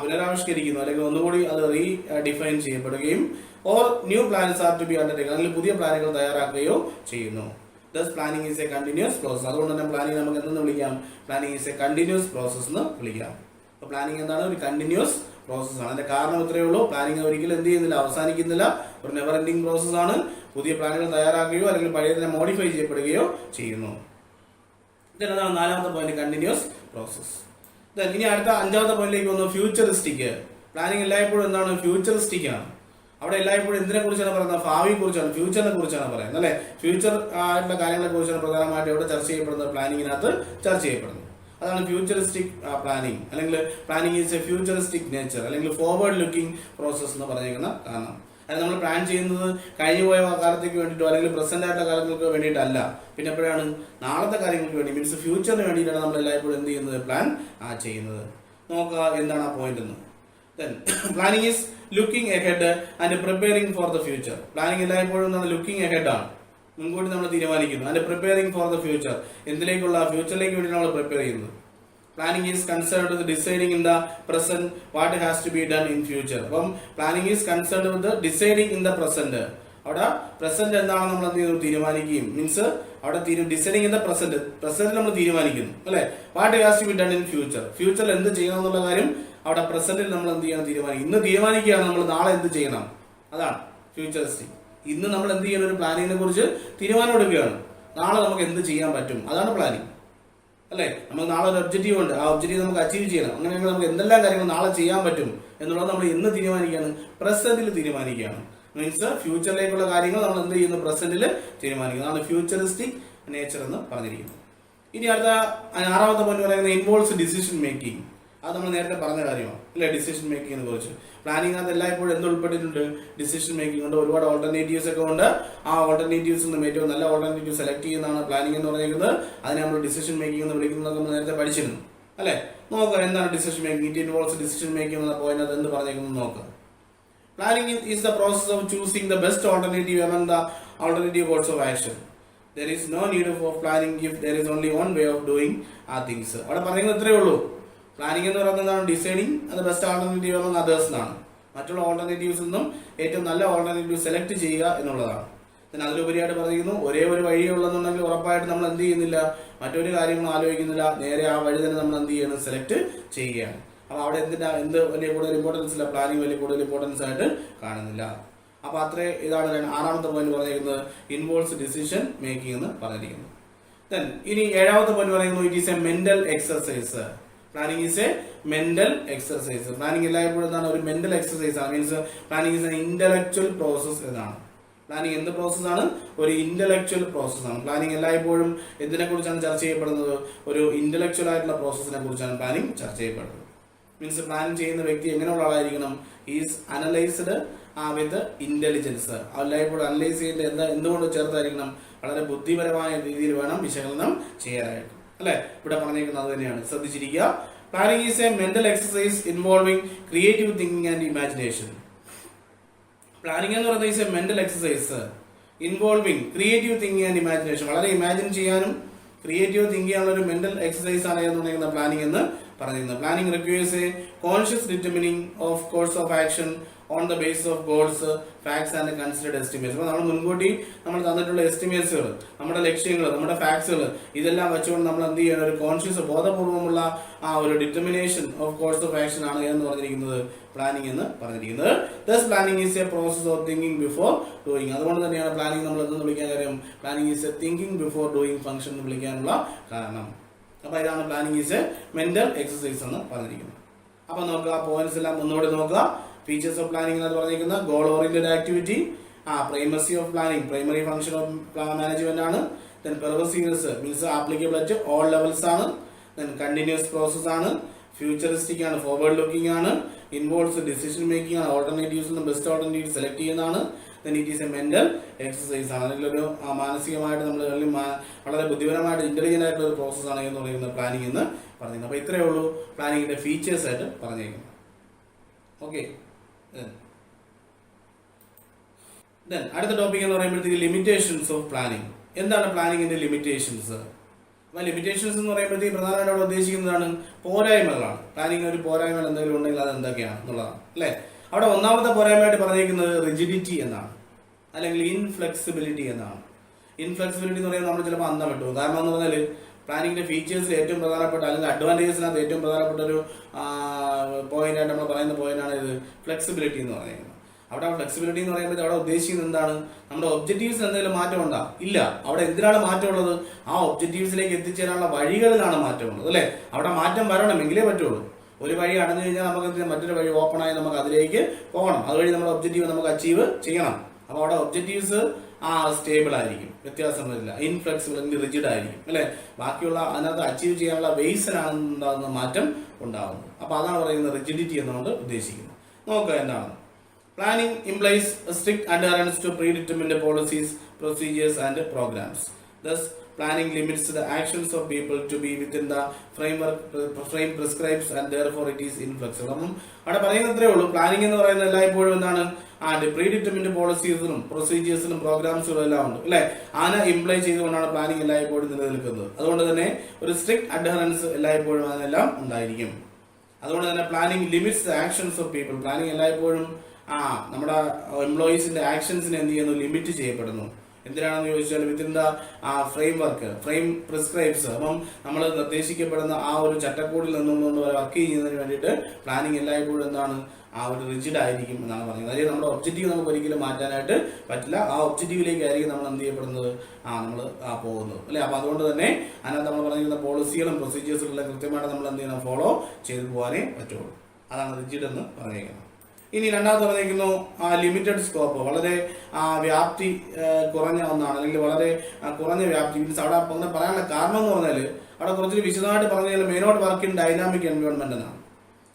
പുനരാവിഷ്കരിക്കുന്നു അല്ലെങ്കിൽ ഒന്നുകൂടി അത് ഡിഫൈൻ ചെയ്യപ്പെടുകയും or new plans are to be undertaken അല്ലെങ്കിൽ പുതിയ പ്ലാനുകൾ തയ്യാറാക്കുകയോ ചെയ്യുന്നു. Thus planning is a continuous process. അതുകൊണ്ട് തന്നെ പ്ലാനിങ് നമുക്ക് എന്തെന്ന് വിളിക്കാം? Planning is a continuous process എന്ന് വിളിക്കാം. അപ്പൊ പ്ലാനിങ് എന്താണ്? ഒരു കണ്ടിന്യൂസ് പ്രോസസ് ആണ്. അതിന്റെ കാരണം ഇത്രയേ ഉള്ളൂ, പ്ലാനിങ് ഒരിക്കലും എന്ത് ചെയ്യുന്നില്ല, അവസാനിക്കുന്നില്ല. ഒരു നെവർ എൻഡിങ് പ്രോസസ് ആണ്. പുതിയ പ്ലാനുകൾ തയ്യാറാക്കുകയോ അല്ലെങ്കിൽ പഴയതിനെ മോഡിഫൈ ചെയ്യപ്പെടുകയോ ചെയ്യുന്നു. ഇതാണ് നാലാമത്തെ പോയിന്റ്, കണ്ടിന്യൂസ് പ്രോസസ്. ഇനി അടുത്ത അഞ്ചാമത്തെ പോയിന്റിലേക്ക് വന്നു, ഫ്യൂച്ചറിസ്റ്റിക്. പ്ലാനിങ് എല്ലായ്പ്പോഴും എന്താണ്? ഫ്യൂച്ചറിസ്റ്റിക് ആണ്. അവിടെ എല്ലായ്പ്പോഴും എന്തിനെ കുറിച്ചാണ് പറയുന്നത്? ഭാവിയെ കുറിച്ചാണ്, ഫ്യൂച്ചറിനെ കുറിച്ചാണ് പറയുന്നത് അല്ലെ. ഫ്യൂച്ചർ ആയിട്ടുള്ള കാര്യങ്ങളെ കുറിച്ചാണ് പ്രധാനമായിട്ട് എവിടെ ചർച്ച ചെയ്യപ്പെടുന്നത്? പ്ലാനിങ്ങിനകത്ത് ചർച്ച ചെയ്യപ്പെടുന്നത്. അതാണ് ഫ്യൂച്ചറിസ്റ്റിക് പ്ലാനിങ്, അല്ലെങ്കിൽ planning is A futuristic nature, അല്ലെങ്കിൽ ഫോർവേഡ് ലുക്കിംഗ് പ്രോസസ് എന്ന് പറഞ്ഞിരിക്കുന്ന കാരണം. അത് നമ്മൾ പ്ലാൻ ചെയ്യുന്നത് കഴിഞ്ഞു പോയ കാലത്തേക്ക് വേണ്ടിയിട്ടോ അല്ലെങ്കിൽ പ്രസന്റ് ആയിട്ടുള്ള കാലങ്ങൾക്ക് വേണ്ടിയിട്ടല്ല, പിന്നെ എപ്പോഴാണ്? നാളത്തെ കാര്യങ്ങൾക്ക് വേണ്ടി, മീൻസ് ഫ്യൂച്ചറിന് വേണ്ടിയിട്ടാണ് നമ്മൾ എല്ലായ്പ്പോഴും എന്ത് ചെയ്യുന്നത്? പ്ലാൻ ചെയ്യുന്നത്. നോക്കുക എന്താണ് ആ പോയിന്റ് എന്ന്. Planning is looking ahead and preparing for the future. Planning എല്ലായ്പ്പോഴും ലുക്കിംഗ് എഹെഡ് ആണ്, മുൻകൂട്ടി നമ്മൾ തീരുമാനിക്കുന്നു. And preparing for the future, എന്തിലേക്കുള്ള? ഫ്യൂച്ചറിലേക്ക് വേണ്ടി നമ്മൾ പ്രിപ്പയർ ചെയ്യുന്നത്. Planning is concerned with deciding in the present what has to be done in future. അപ്പം planning is concerned with deciding in the present. അവിടെ പ്രസന്റ് എന്താണെന്ന് നമ്മൾ എന്ത് ചെയ്യുന്നു? തീരുമാനിക്കുകയും, മീൻസ് അവിടെ ഡിസൈഡിങ് ഇൻ ദ പ്രസന്റ് നമ്മൾ തീരുമാനിക്കുന്നു അല്ലെ. What has to be done in future, ഫ്യൂച്ചറിൽ എന്ത് ചെയ്യണം എന്നുള്ള കാര്യം അവിടെ പ്രസന്റിൽ നമ്മൾ എന്ത് ചെയ്യണം? തീരുമാനിക്കും. ഇന്ന് തീരുമാനിക്കുകയാണ് നമ്മൾ നാളെ എന്ത് ചെയ്യണം, അതാണ് ഫ്യൂച്ചറിസ്റ്റിക്. ഇന്ന് നമ്മൾ എന്ത് ചെയ്യണം? ഒരു പ്ലാനിങ്ങിനെ കുറിച്ച് തീരുമാനം എടുക്കുകയാണ്. നാളെ നമുക്ക് എന്ത് ചെയ്യാൻ പറ്റും, അതാണ് പ്ലാനിങ് അല്ലെ. നമുക്ക് നാളെ ഒരു ഒബ്ജക്റ്റീവ് ഉണ്ട്, ആ ഒബ്ജക്റ്റീവ് നമുക്ക് അച്ചീവ് ചെയ്യണം. അങ്ങനെയാണെങ്കിൽ നമുക്ക് എന്തെല്ലാം കാര്യങ്ങൾ നാളെ ചെയ്യാൻ പറ്റും എന്നുള്ളത് നമ്മൾ ഇന്ന് തീരുമാനിക്കുകയാണ്, പ്രസന്റിൽ തീരുമാനിക്കുകയാണ്. മീൻസ് ഫ്യൂച്ചറിലേക്കുള്ള കാര്യങ്ങൾ നമ്മൾ എന്ത് ചെയ്യുന്നു? പ്രസന്റിൽ തീരുമാനിക്കുന്നു. അതാണ് ഫ്യൂച്ചറിസ്റ്റിക് നേച്ചർ എന്ന് പറഞ്ഞിരിക്കുന്നത്. ഇനി അടുത്ത ആറാമത്തെ പോയിന്റ് പറയുന്നത് ഇൻവോൾവ്സ് ഡിസിഷൻ മേക്കിംഗ്. അത് നമ്മൾ നേരത്തെ പറഞ്ഞ കാര്യമാണ് അല്ലെ, ഡിസിഷൻ മേക്കിങ്ങിനെ കുറിച്ച്. പ്ലാനിങ്ങിനകത്ത് എല്ലായ്പ്പോഴും എന്ത് ഉൾപ്പെട്ടിട്ടുണ്ട്? ഡിസിഷൻ മേക്കിംഗ് ഉണ്ട്. ഒരുപാട് ഓൾട്ടർനേറ്റീവ്സ് ഒക്കെ ഉണ്ട്. ആ ഓൾട്ടർനേറ്റീവ്സ് നിന്നും ഏറ്റവും നല്ല ഓൾട്ടർനേറ്റീവ് സെലക്ട് ചെയ്യുന്നതാണ് പ്ലാനിംഗ് എന്ന് പറയുന്നത്. അതിനെ നമ്മൾ ഡിസിഷൻ മേക്കിംഗ് എന്ന് വിളിക്കുന്നത് നമ്മൾ നേരത്തെ പഠിച്ചിരുന്നു അല്ലെ. നോക്കുക എന്താണ് decision making. It involves decision making എന്ന പോയിന്റ് എന്ത് പറഞ്ഞേക്കുന്നത് നോക്കുക. Planning is the process of choosing the best alternative among the alternative course of action. There is no need for planning if there is only one way of doing things. അവിടെ പറയുന്നത് ഇത്രയേ ഉള്ളൂ. Planning എന്ന് പറയുന്നത് എന്താണ്? Deciding അത് best alternative among others എന്നാണ്. മറ്റുള്ള ഓൾട്ടർനേറ്റീവ്സിൽ നിന്നും ഏറ്റവും നല്ല ഓൾട്ടർനേറ്റീവ് സെലക്ട് ചെയ്യുക എന്നുള്ളതാണ്. പിന്നെ അതിലുപരിയായിട്ട് പറയുന്നു, ഒരേ ഒരു വഴിയേ ഉള്ളതെന്നുണ്ടെങ്കിൽ ഉറപ്പായിട്ട് നമ്മൾ എന്ത് ചെയ്യുന്നില്ല? മറ്റൊരു കാര്യങ്ങളും ആലോചിക്കുന്നില്ല, നേരെ ആ വഴി തന്നെ നമ്മൾ എന്ത് ചെയ്യണം? സെലക്ട് ചെയ്യുകയാണ്. അപ്പൊ അവിടെ എന്ത് വലിയ കൂടുതൽ ഇമ്പോർട്ടൻസ് ഇല്ല, പ്ലാനിങ് വലിയ കൂടുതൽ ഇമ്പോർട്ടൻസ് ആയിട്ട് കാണുന്നില്ല. അപ്പൊ അത്രേ ഇതാണ് ആറാമത്തെ പോയിന്റ് പറഞ്ഞിരിക്കുന്നത്, ഇൻവോൾവ്സ് ഡിസിഷൻ മേക്കിംഗ് എന്ന് പറഞ്ഞിരിക്കുന്നത്. ദെൻ ഇനി ഏഴാമത്തെ പോയിന്റ് പറയുന്നു, it is a mental exercise. Planning is a mental exercise. Planning എല്ലായ്പ്പോഴും എന്താണ്? ഒരു മെന്റൽ എക്സർസൈസ് ആണ്. Means planning is N intellectual process എന്നാണ്. പ്ലാനിംഗ് എന്ത് പ്രോസസ് ആണ്? ഒരു ഇന്റലക്ച്വൽ പ്രോസസ് ആണ്. പ്ലാനിംഗ് എല്ലായ്പ്പോഴും എന്തിനെ കുറിച്ചാണ് ചർച്ച ചെയ്യപ്പെടുന്നത്? ഒരു ഇന്റലക്ച്വൽ ആയിട്ടുള്ള പ്രോസസ്സിനെ കുറിച്ചാണ് പ്ലാനിംഗ് ചർച്ച ചെയ്യപ്പെടുന്നത്. മീൻസ് പ്ലാൻ ചെയ്യുന്ന വ്യക്തി എങ്ങനെയുള്ള ആളായിരിക്കണം? Is analysed with intelligence. എല്ലായ്പ്പോഴും അനലൈസ് ചെയ്യേണ്ട എന്തുകൊണ്ട് ചേർത്തായിരിക്കണം? വളരെ ബുദ്ധിപരമായ രീതിയിൽ വേണം വിശകലനം ചെയ്യാനായിട്ട് അല്ലെ. ഇവിടെ പറഞ്ഞേക്കുന്നത് അത് തന്നെയാണ്, ശ്രദ്ധിച്ചിരിക്കുക. Planning is a mental exercise involving creative thinking and imagination. Planning എന്ന് പറയുന്നത് is a mental exercise involving creative thinking and imagination. വളരെ ഇമാജിൻ ചെയ്യാനും ക്രിയേറ്റീവ് തിങ്ക് ചെയ്യാനുള്ള ഒരു മെന്റൽ എക്സർസൈസ് ആണ് എന്ന് പ്ലാനിംഗ് എന്ന് പറഞ്ഞിരുന്നത്. Planning requires a conscious determining of course of action on the base of goals, facts and considered estimates. അപ്പോൾ നമ്മൾ മുൻകൂട്ടി നമ്മൾ തന്നിട്ടുള്ള എസ്റ്റിമേറ്റ്സുകൾ, നമ്മുടെ ലക്ഷ്യങ്ങൾ, നമ്മുടെ ഫാക്ട്സുകൾ, ഇതെല്ലാം വെച്ചുകൊണ്ട് നമ്മൾ എന്ത് ചെയ്യണം? ഒരു കോൺഷ്യസ് ബോധപൂർവമുള്ള ആ ഒരു determination of course of action ആണ് എന്ന് പറഞ്ഞിരിക്കുന്നത് പ്ലാനിംഗ് എന്ന് പറഞ്ഞിരിക്കുന്നത്. Thus planning is a process of thinking before doing. അതുകൊണ്ട് തന്നെയാണ് പ്ലാനിംഗ് നമ്മൾ എന്തെന്ന് വിളിക്കാൻ കാര്യം? Planning is a thinking before doing function എന്ന് വിളിക്കാനുള്ള കാരണം. അപ്പൊ ഇതാണ് planning is a mental exercise എന്ന് പറഞ്ഞിരിക്കുന്നത്. അപ്പൊ നോക്കുക, ആ പോയിന്റ്സ് എല്ലാം ഒന്നുകൂടി നോക്കുക. ഫീച്ചേഴ്സ് ഓഫ് പ്ലാനിംഗ് എന്ന് പറഞ്ഞിരിക്കുന്ന goal oriented activity, primacy of planning, primary function of management ആണ്. Then pervasiveness means applicable at all levels ആണ്. ദെൻ കണ്ടിന്യൂസ് പ്രോസസ് ആണ്. ഫ്യൂച്ചറിസ്റ്റിക് ആണ്, ഫോർവേഡ് ലുക്കിംഗ് ആണ്. ഇൻവോൾവ്സ് ഡിസിഷൻ മേക്കിംഗ് ആണ്, ഓൾട്ടർനേറ്റീവ്സ് ബെസ്റ്റ് ഓൾട്ടർനേറ്റീവ് സെലക്ട് ചെയ്യുന്നതാണ്. Then it is a mental exercise ആണ്, അല്ലെങ്കിൽ ഒരു മാനസികമായിട്ട് നമ്മൾ വളരെ ബുദ്ധിപരമായിട്ട് ഇന്റലിജന്റ് ആയിട്ടുള്ള ഒരു പ്രോസസ് ആണ് എന്ന് പറയുന്നത് പ്ലാനിംഗ് എന്ന് പറഞ്ഞിരുന്നത്. അപ്പൊ ഇത്രയേ ഉള്ളൂ പ്ലാനിങ്ങിന്റെ ഫീച്ചേഴ്സ് ആയിട്ട് പറഞ്ഞിരിക്കുന്നത്. ഓക്കെ, അടുത്ത ടോപ്പിക് എന്ന് പറയുമ്പോഴത്തേക്ക് ലിമിറ്റേഷൻസ് ഓഫ് പ്ലാനിങ്. എന്താണ് പ്ലാനിങ്ങിന്റെ ലിമിറ്റേഷൻസ്? അപ്പൊ ലിമിറ്റേഷൻസ് എന്ന് പറയുമ്പോഴത്തേക്ക് പ്രധാനമായിട്ട് അവിടെ ഉദ്ദേശിക്കുന്നതാണ് പോരായ്മകളാണ്. പ്ലാനിങ് ഒരു പോരായ്മകൾ എന്തെങ്കിലും ഉണ്ടെങ്കിൽ അത് എന്തൊക്കെയാണ് എന്നുള്ളതാണ് അല്ലെ. അവിടെ ഒന്നാമത്തെ പോരായ്മയായിട്ട് പറഞ്ഞിരിക്കുന്നത് റിജിഡിറ്റി എന്നാണ്, അല്ലെങ്കിൽ ഇൻഫ്ലെക്സിബിലിറ്റി എന്നാണ്. ഇൻഫ്ലെക്സിബിലിറ്റി എന്ന് പറയുന്നത് നമ്മൾ ചിലപ്പോൾ അന്തം വിട്ടു. കാരണം എന്ന് പറഞ്ഞാൽ പ്ലാനിങ്ങിന്റെ ഫീച്ചേഴ്സിൽ ഏറ്റവും പ്രധാനപ്പെട്ട അല്ലെങ്കിൽ അഡ്വാൻറ്റേജസിനകത്ത് ഏറ്റവും പ്രധാനപ്പെട്ട ഒരു പോയിന്റ് ആയിട്ട് നമ്മൾ പറയുന്ന പോയിന്റാണ് ഇത് ഫ്ലെക്സിബിലിറ്റി എന്ന് പറയുന്നത്. അവിടെ ഫ്ലെക്സിബിലിറ്റി എന്ന് പറയുമ്പോൾ അവിടെ ഉദ്ദേശിക്കുന്നത് എന്താണ്? നമ്മുടെ ഒബ്ജക്റ്റീവ്സ് എന്തെങ്കിലും മാറ്റം ഉണ്ടാ ഇല്ല. അവിടെ എന്തിനാണ് മാറ്റമുള്ളത്? ആ ഒബ്ജക്റ്റീവ്സിലേക്ക് എത്തിച്ചേരാനുള്ള വഴികളിലാണ് മാറ്റമുള്ളത് അല്ലെ. അവിടെ മാറ്റം വരണമെങ്കിലേ പറ്റുള്ളൂ. ഒരു വഴി അടഞ്ഞു കഴിഞ്ഞാൽ നമുക്ക് മറ്റൊരു വഴി ഓപ്പൺ ആയി നമുക്ക് അതിലേക്ക് പോകണം. അതുവഴി നമ്മുടെ ഒബ്ജക്റ്റീവ് നമുക്ക് അച്ചീവ് ചെയ്യണം. അപ്പൊ അവിടെ ഒബ്ജക്റ്റീവ്സ് സ്റ്റേബിൾ ആയിരിക്കും, വ്യത്യാസം വരില്ല. ഇൻഫ്ലെക്സിബിൾ അല്ലെങ്കിൽ റിജിഡ് ആയിരിക്കും അല്ലെ. ബാക്കിയുള്ള അതിനകത്ത് അച്ചീവ് ചെയ്യാനുള്ള ബേസിനാണ് ഉണ്ടാകുന്ന മാറ്റം ഉണ്ടാകുന്നത്. അപ്പൊ അതാണ് പറയുന്നത് റിജിഡിറ്റി എന്നുകൊണ്ട് ഉദ്ദേശിക്കുന്നത്. നോക്കുക എന്താണ്. Planning implies a strict adherence to predetermined policies, procedures and programs. Thus, planning limits the actions of people to be within the frame prescribes and therefore it is inflexible. അപ്പം അവിടെ പറയുന്നത്രേ ഉള്ളൂ. പ്ലാനിംഗ് എന്ന് പറയുന്നത് എല്ലായ്പ്പോഴും എന്താണ്? പ്രീഡിറ്റർമിൻഡ് പോളിസീസിനും പ്രൊസീജിയേഴ്സിനും പ്രോഗ്രാംസുകളും എല്ലാം ഉണ്ട് അല്ലെ. അതിനെ ഇംപ്ലൈ ചെയ്തുകൊണ്ടാണ് പ്ലാനിംഗ് എല്ലായ്പ്പോഴും നിലനിൽക്കുന്നത്. അതുകൊണ്ട് തന്നെ ഒരു സ്ട്രിക്ട് അഡ്ഹറൻസ് എല്ലായ്പ്പോഴും അതിനെല്ലാം ഉണ്ടായിരിക്കും. അതുകൊണ്ട് തന്നെ planning limits the actions of people. Planning എല്ലായ്പ്പോഴും നമ്മുടെ എംപ്ലോയീസിന്റെ ആക്ഷൻസിനെ എന്ത് ചെയ്യുന്നു? ലിമിറ്റ് ചെയ്യപ്പെടുന്നു. എന്തിനാണെന്ന് ചോദിച്ചാൽ വിത്തിൻ ദ ഫ്രെയിം പ്രിസ്ക്രൈബ്സ്. അപ്പം നമ്മൾ നിർദ്ദേശിക്കപ്പെടുന്ന ആ ഒരു ചട്ടക്കൂടിൽ നിന്നുകൊണ്ട് വർക്ക് ചെയ്യുന്നതിന് വേണ്ടിയിട്ട് പ്ലാനിങ് എല്ലായ്പ്പോഴും എന്താണ്? ഒരു റിജിഡ് ആയിരിക്കും എന്നാണ് പറയുന്നത്. അതായത് നമ്മുടെ ഒബ്ജക്റ്റീവ് നമുക്ക് ഒരിക്കലും മാറ്റാനായിട്ട് പറ്റില്ല. ആ ഒബ്ജക്റ്റീവിലേക്കായിരിക്കും നമ്മൾ എന്ത് ചെയ്യപ്പെടുന്നത്? നമ്മൾ പോകുന്നത് അല്ലെ. അപ്പൊ അതുകൊണ്ട് തന്നെ അതിനകത്ത് നമ്മൾ പറഞ്ഞിരുന്ന പോളിസികളും പ്രൊസീജിയേഴ്സും എല്ലാം കൃത്യമായിട്ട് നമ്മൾ എന്ത് ചെയ്യണം? ഫോളോ ചെയ്തു പോകാനേ പറ്റുള്ളൂ. അതാണ് റിജിഡ് എന്ന് പറഞ്ഞിരിക്കുന്നത്. ഇനി രണ്ടാമത് പറഞ്ഞിരിക്കുന്നു ലിമിറ്റഡ് സ്കോപ്പ്. വളരെ വ്യാപ്തി കുറഞ്ഞ ഒന്നാണ്, അല്ലെങ്കിൽ വളരെ കുറഞ്ഞ വ്യാപ്തി. മീൻസ് അവിടെ അങ്ങനെ പറയാനുള്ള കാരണം എന്ന് പറഞ്ഞാൽ അവിടെ കുറച്ചൊരു വിശദമായിട്ട് പറഞ്ഞു കഴിഞ്ഞാൽ main out work in dynamic environment എന്നാണ്.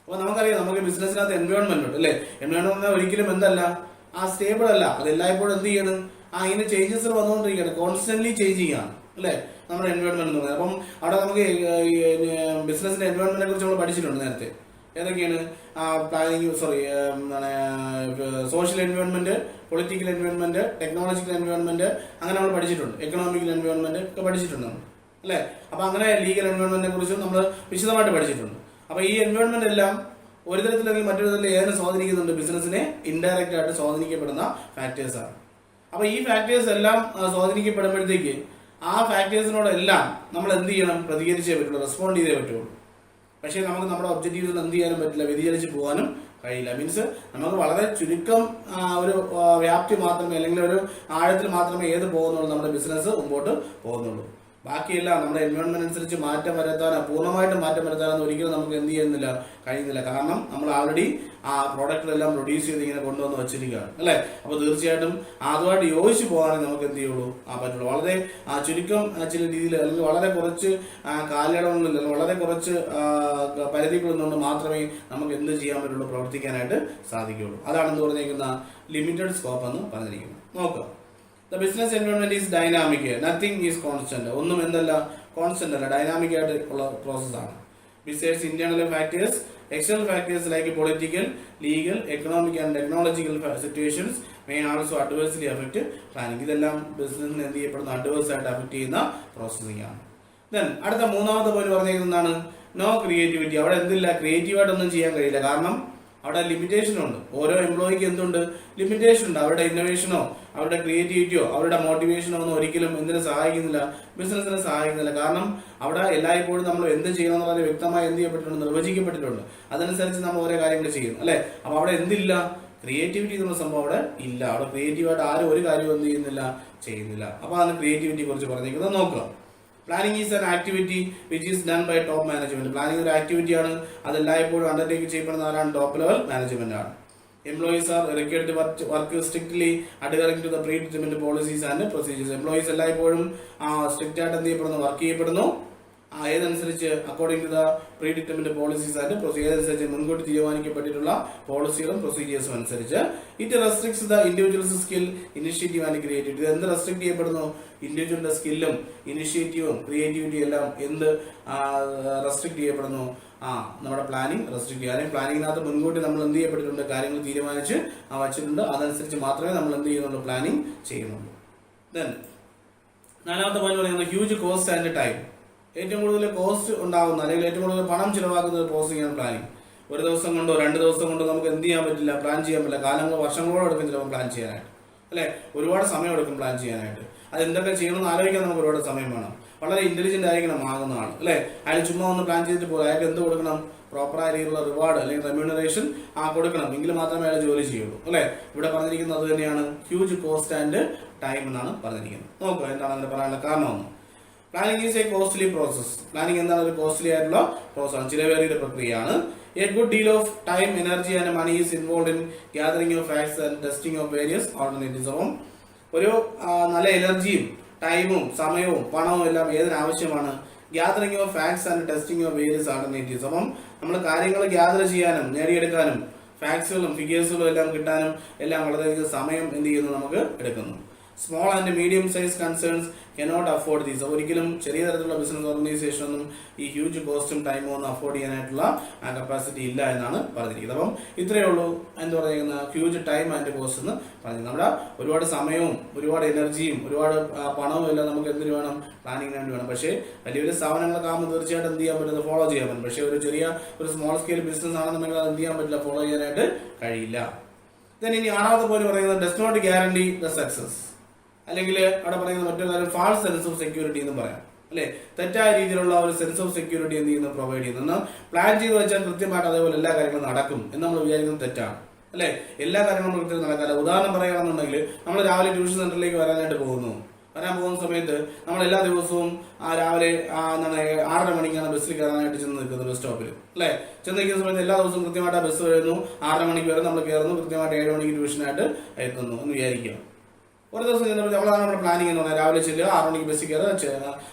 അപ്പൊ നമുക്കറിയാം നമുക്ക് ബിസിനസ്സിനകത്ത് എൻവയോൺമെന്റ് ഉണ്ട് അല്ലെ. എൻവയോൺമെന്റ് ഒരിക്കലും എന്തല്ല? സ്റ്റേബിൾ അല്ല. അത് എല്ലായ്പ്പോഴും എന്ത് ചെയ്യണം? ഇങ്ങനെ ചേഞ്ചസ് വന്നുകൊണ്ടിരിക്കുകയാണ്, കോൺസ്റ്റന്റ്ലി ചേഞ്ച് ചെയ്യാണ് അല്ലെ നമ്മുടെ എൻവയോൺമെന്റ് എന്ന് പറയുന്നത്. അപ്പം അവിടെ നമുക്ക് ബിസിനസിന്റെ എൻവയോൺമെന്റിനെ കുറിച്ച് നമ്മൾ പഠിച്ചിട്ടുണ്ട് നേരത്തെ. ഏതൊക്കെയാണ്? Planning social environment, political environment, technological environment, അങ്ങനെ നമ്മൾ പഠിച്ചിട്ടുണ്ട്. എക്കണോമിക്കൽ എൻവയോൺമെന്റ് ഒക്കെ പഠിച്ചിട്ടുണ്ട് അല്ലെ. അപ്പൊ അങ്ങനെ ലീഗൽ എൻവയോൺമെന്റിനെ കുറിച്ചും നമ്മൾ വിശദമായിട്ട് പഠിച്ചിട്ടുണ്ട്. അപ്പൊ ഈ എൻവയോൺമെന്റ് എല്ലാം ഒരു തരത്തിലെങ്കിൽ മറ്റൊരു തരത്തിൽ ഏതിനെ സ്വാധീനിക്കുന്നുണ്ട്? ബിസിനസിനെ ഇൻഡയറക്റ്റ് ആയിട്ട് സ്വാധീനിക്കപ്പെടുന്ന ഫാക്ടേഴ്സ് ആണ്. അപ്പൊ ഈ ഫാക്ടേഴ്സ് എല്ലാം സ്വാധീനിക്കപ്പെടുമ്പോഴത്തേക്ക് ആ ഫാക്ടേഴ്സിനോടെല്ലാം നമ്മൾ എന്ത് ചെയ്യണം? പ്രതികരിച്ചേ പറ്റുള്ളൂ, റെസ്പോണ്ട് ചെയ്തേ പറ്റുള്ളൂ. പക്ഷേ നമുക്ക് നമ്മുടെ ഒബ്ജക്റ്റീവ്സിൽ എന്ത് ചെയ്യാനും പറ്റില്ല, വ്യതിചലിച്ച് പോകാനും കഴിയില്ല. മീൻസ് നമുക്ക് വളരെ ചുരുക്കം ഒരു വ്യാപ്തി മാത്രമേ, അല്ലെങ്കിൽ ഒരു ആഴത്തിൽ മാത്രമേ പോകുന്നുള്ളൂ, നമ്മുടെ ബിസിനസ് മുമ്പോട്ട് പോകുന്നുള്ളൂ. ബാക്കിയെല്ലാം നമ്മുടെ എൻവയോൺമെന്റ് അനുസരിച്ച് മാറ്റം വരുത്താനോ പൂർണ്ണമായിട്ടും മാറ്റം വരുത്താനോ ഒരിക്കലും നമുക്ക് എന്ത് ചെയ്യുന്നില്ല, കഴിയുന്നില്ല. കാരണം നമ്മൾ ആൾറെഡി ആ പ്രോഡക്റ്റിലെല്ലാം പ്രൊഡ്യൂസ് ചെയ്ത് ഇങ്ങനെ കൊണ്ടുവന്ന് വെച്ചിരിക്കുകയാണ് അല്ലെ. അപ്പൊ തീർച്ചയായിട്ടും അതുമായിട്ട് യോജിച്ച് പോകാനേ നമുക്ക് എന്ത് ചെയ്യുള്ളൂ, പറ്റുള്ളൂ. വളരെ ചുരുക്കം ചില രീതിയിൽ, അല്ലെങ്കിൽ വളരെ കുറച്ച് കാലയളവുകളിൽ, അല്ലെങ്കിൽ വളരെ കുറച്ച് പരിധികളിൽ നിന്നുകൊണ്ട് മാത്രമേ നമുക്ക് എന്ത് ചെയ്യാൻ പറ്റുള്ളൂ, പ്രവർത്തിക്കാനായിട്ട് സാധിക്കുകയുള്ളൂ. അതാണ് എന്ത് പറഞ്ഞിരിക്കുന്ന ലിമിറ്റഡ് സ്കോപ്പ് എന്ന് പറഞ്ഞിരിക്കുന്നത്. നോക്കുക. The business environment is dynamic. Nothing is constant. ഒന്നും എന്തല്ല? കോൺസ്റ്റന്റ് അല്ല, ഡൈനാമിക് ആയിട്ട് ഉള്ള പ്രോസസ് ആണ്. Besides internal factors, external factors like political, legal, economic and technological situations may also adversely affect planning. ഇതെല്ലാം ബിസിനസിനെ എന്ത് ചെയ്യപ്പെടുന്ന അഡ്വേഴ്സ് ആയിട്ട് അഫക്ട് ചെയ്യുന്ന പ്രോസസ്സിംഗ് ആണ്. ദെൻ അടുത്ത മൂന്നാമത്തെ പോയിന്റ് പറഞ്ഞിരിക്കുന്നതാണ് നോ ക്രിയേറ്റിവിറ്റി. അവിടെ എന്തില്ല? ക്രിയേറ്റീവായിട്ടൊന്നും ചെയ്യാൻ കഴിയില്ല. കാരണം അവിടെ ലിമിറ്റേഷൻ ഉണ്ട്. ഓരോ എംപ്ലോയിക്ക് എന്തുണ്ട്? ലിമിറ്റേഷൻ ഉണ്ട്. അവരുടെ ഇന്നോവേഷനോ അവരുടെ ക്രിയേറ്റിവിറ്റിയോ അവരുടെ മോട്ടിവേഷനോ ഒന്നും ഒരിക്കലും എന്തിനെ സഹായിക്കുന്നില്ല? ബിസിനസിനെ സഹായിക്കുന്നില്ല. കാരണം അവിടെ എല്ലായ്പ്പോഴും നമ്മൾ എന്ത് ചെയ്യണം എന്നുള്ളത് വ്യക്തമായി എന്ത് ചെയ്യപ്പെട്ടിട്ടുണ്ട്? നിർവചിക്കപ്പെട്ടിട്ടുണ്ട്. അതനുസരിച്ച് നമ്മൾ ഓരോ കാര്യങ്ങൾ ചെയ്യും അല്ലെ. അപ്പൊ അവിടെ എന്തില്ല? ക്രിയേറ്റിവിറ്റി എന്നുള്ള സംഭവം അവിടെ ഇല്ല. അവിടെ ക്രിയേറ്റീവായിട്ട് ആരും ഒരു കാര്യം എന്ത് ചെയ്യുന്നില്ല. അപ്പൊ അതാണ് ക്രിയേറ്റിവിറ്റിയെ കുറിച്ച് പറഞ്ഞിരിക്കുന്നത്. നോക്കുക. Planning is an activity which is done by top management. Planning ഒരു ആക്ടിവിറ്റിയാണ്, അതെല്ലായ്പ്പോഴും അണ്ടർടേക്ക് ചെയ്യപ്പെടുന്ന ആരാണ്? ടോപ്പ് ലെവൽ മാനേജ്മെന്റ് ആണ്. Employees are required to work strictly adhering to the predetermined policies and procedures. Employees എല്ലായ്പ്പോഴും സ്ട്രിക്റ്റ് ആയിട്ട് എന്ത് ചെയ്യപ്പെടുന്നു? വർക്ക് ചെയ്യപ്പെടുന്നു. ഏതനുസരിച്ച്? According to the predetermined policies and procedures. ഏതനുസരിച്ച്? മുൻകൂട്ടി തീരുമാനിക്കപ്പെട്ടിട്ടുള്ള പോളിസികളും പ്രൊസീജിയേഴ്സും അനുസരിച്ച്. It restricts the individual's skill, initiative and creativity. ഇത് എന്ത് റെസ്ട്രിക്ട് ചെയ്യപ്പെടുന്നു? ഇൻഡിവിജ്വലിന്റെ സ്കില്ലും ഇനിഷ്യേറ്റീവും ക്രിയേറ്റിവിറ്റിയും എല്ലാം എന്ത് റെസ്ട്രിക്ട് ചെയ്യപ്പെടുന്നു? നമ്മുടെ പ്ലാനിംഗ് റെസ്ട്രിക്ട് ചെയ്യുക. അല്ലെങ്കിൽ പ്ലാനിങ്ങിനകത്ത് മുൻകൂട്ടി നമ്മൾ എന്ത് ചെയ്യപ്പെട്ടിട്ടുണ്ട്? കാര്യങ്ങൾ തീരുമാനിച്ച് വച്ചിട്ടുണ്ട്. അതനുസരിച്ച് മാത്രമേ നമ്മൾ എന്ത് ചെയ്യുന്നുള്ളൂ? പ്ലാനിങ് ചെയ്യുന്നുള്ളൂ. ദെൻ നാലാമത്തെ പോയിന്റ് പറയുന്നത് ഹ്യൂജ് കോസ്റ്റ് ആൻഡ് ടൈം. ഏറ്റവും കൂടുതൽ കോസ്റ്റ് ഉണ്ടാകുന്ന അല്ലെങ്കിൽ ഏറ്റവും കൂടുതൽ പണം ചിലവാക്കുന്ന പ്രോസസ്സിംഗ് ആണ് പ്ലാനിങ്. ഒരു ദിവസം കൊണ്ടോ 2 ദിവസം കൊണ്ടോ നമുക്ക് എന്ത് ചെയ്യാൻ പറ്റില്ല, പ്ലാൻ ചെയ്യാൻ പറ്റില്ല. കാലങ്ങളോ വർഷങ്ങളോടെ എടുക്കും ചിലപ്പോൾ പ്ലാൻ ചെയ്യാനായിട്ട്, അല്ലെ? ഒരുപാട് സമയം എടുക്കും പ്ലാൻ ചെയ്യാനായിട്ട്. അത് എന്തൊക്കെ ചെയ്യണമെന്ന് ആലോചിക്കാൻ നമുക്ക് ഒരുപാട് സമയം വേണം. വളരെ ഇന്റലിജന്റ് ആയിരിക്കണം ആകുന്ന ആൾ, അല്ലെ? അയാൾ ചുമ്മാ ഒന്ന് പ്ലാൻ ചെയ്തിട്ട് പോകും. അയാൾക്ക് എന്ത് കൊടുക്കണം? പ്രോപ്പറായ രീതിയിലുള്ള റിവാർഡ് അല്ലെങ്കിൽ റെമ്യൂണറേഷൻ കൊടുക്കണം. എങ്കിൽ മാത്രമേ അയാൾ ജോലി ചെയ്യുള്ളൂ, അല്ലെ? ഇവിടെ പറഞ്ഞിരിക്കുന്നത് അത് തന്നെയാണ്, ഹ്യൂജ് കോസ്റ്റ് ആൻഡ് ടൈം എന്നാണ് പറഞ്ഞിരിക്കുന്നത്. നോക്കുക എന്താണ് അതിന് പറയാനുള്ള കാരണമെന്ന്. Planning is A costly process. Planning എന്താണ്? ഒരു കോസ്റ്റ്ലി ആയിട്ടുള്ള പ്രോസസ്സാണ്, ചിലവേറിയ പ്രക്രിയയാണ്. A good deal of time, energy and money is involved in gathering of facts and testing of various alternatives. അപ്പം ഒരു നല്ല എനർജിയും ടൈമും സമയവും പണവും എല്ലാം ഏതിനാവശ്യമാണ്? Gathering of facts and testing of various alternatives. അപ്പം നമ്മൾ കാര്യങ്ങൾ ഗ്യാദർ ചെയ്യാനും നേടിയെടുക്കാനും ഫാക്ട്സുകളും ഫിഗേഴ്സുകളും എല്ലാം കിട്ടാനും എല്ലാം വളരെയധികം സമയം എന്ത് ചെയ്യുന്നു? നമുക്ക് എടുക്കുന്നു. Small and medium size concerns cannot afford these. ഒരിക്കലും ചെറിയ തരത്തിലുള്ള ബിസിനസ് ഓർഗനൈസേഷൻ ഒന്നും ഈ ഹ്യൂജ് കോസ്റ്റും ടൈമും ഒന്നും അഫോർഡ് ചെയ്യാനായിട്ടുള്ള കപ്പാസിറ്റി ഇല്ല എന്നാണ് പറഞ്ഞിരിക്കുന്നത്. അപ്പം ഇത്രയേ ഉള്ളൂ എന്ത് പറയുന്ന ഹ്യൂജ് ടൈം ആൻഡ് കോസ്റ്റ് എന്ന് പറഞ്ഞത്. നമ്മുടെ ഒരുപാട് സമയവും ഒരുപാട് എനർജിയും ഒരുപാട് പണവും എല്ലാം നമുക്ക് എന്തിനു വേണം? പ്ലാനിങ്ങിന് വേണ്ടി വേണം. പക്ഷേ വലിയ വലിയ സ്ഥാപനങ്ങളൊക്കെ ആകുമ്പോൾ തീർച്ചയായിട്ടും എന്ത് ചെയ്യാൻ പറ്റുന്നത്? ഫോളോ ചെയ്യാൻ പറ്റും. പക്ഷേ ഒരു സ്മോൾ സ്കെയിൽ ബിസിനസ് ആണെന്നുണ്ടെങ്കിൽ അത് എന്ത് ചെയ്യാൻ പറ്റില്ല? ഫോളോ ചെയ്യാനായിട്ട് കഴിയില്ല. ഇനി 6ാമത്തെ പോലെ പറയുന്നത് does not guarantee the success. അല്ലെങ്കിൽ അവിടെ പറയുന്നത് മറ്റൊരു കാര്യം ഫാൾസ് സെൻസ് ഓഫ് സെക്യൂരിറ്റി എന്ന് പറയാം, അല്ലെ? തെറ്റായ രീതിയിലുള്ള ഒരു സെൻസ് ഓഫ് സെക്യൂരിറ്റി എന്ത് ചെയ്യുന്നു? പ്രൊവൈഡ് ചെയ്യുന്നു. എന്നാൽ പ്ലാൻ ചെയ്ത് വെച്ചാൽ കൃത്യമായിട്ട് അതേപോലെ എല്ലാ കാര്യങ്ങളും നടക്കും എന്ന് നമ്മൾ വിചാരിക്കുന്നത് തെറ്റാണ്, അല്ലെ? എല്ലാ കാര്യങ്ങളും കൃത്യമായി നടക്കാല്ല. ഉദാഹരണം പറയുകയാണെന്നുണ്ടെങ്കിൽ നമ്മൾ രാവിലെ ട്യൂഷൻ സെന്ററിലേക്ക് വരാൻ പോകുന്ന സമയത്ത് നമ്മൾ എല്ലാ ദിവസവും രാവിലെ 6:30 മണിക്കാണ് ബസ്സിൽ കയറാനായിട്ട് ചെന്ന് നിൽക്കുന്നത് ബസ് സ്റ്റോപ്പിൽ, അല്ലെ? ചെന്ന് നിൽക്കുന്ന സമയത്ത് എല്ലാ ദിവസവും കൃത്യമായിട്ട് ആ ബസ് വരുന്നു, 6:30 മണിക്ക് വരെ നമ്മൾ കയറുന്നു, കൃത്യമായിട്ട് 7 മണിക്ക് ട്യൂഷനായിട്ട് എത്തുന്നു എന്ന് വിചാരിക്കുക. ഒരു ദിവസം ചെന്നപ്പോൾ അതാണ് നമ്മുടെ പ്ലാനിങ് എന്ന് പറഞ്ഞാൽ രാവിലെ ചെല്ലുക, 6 മണിക്ക് ബസ്സിൽ കയറുക,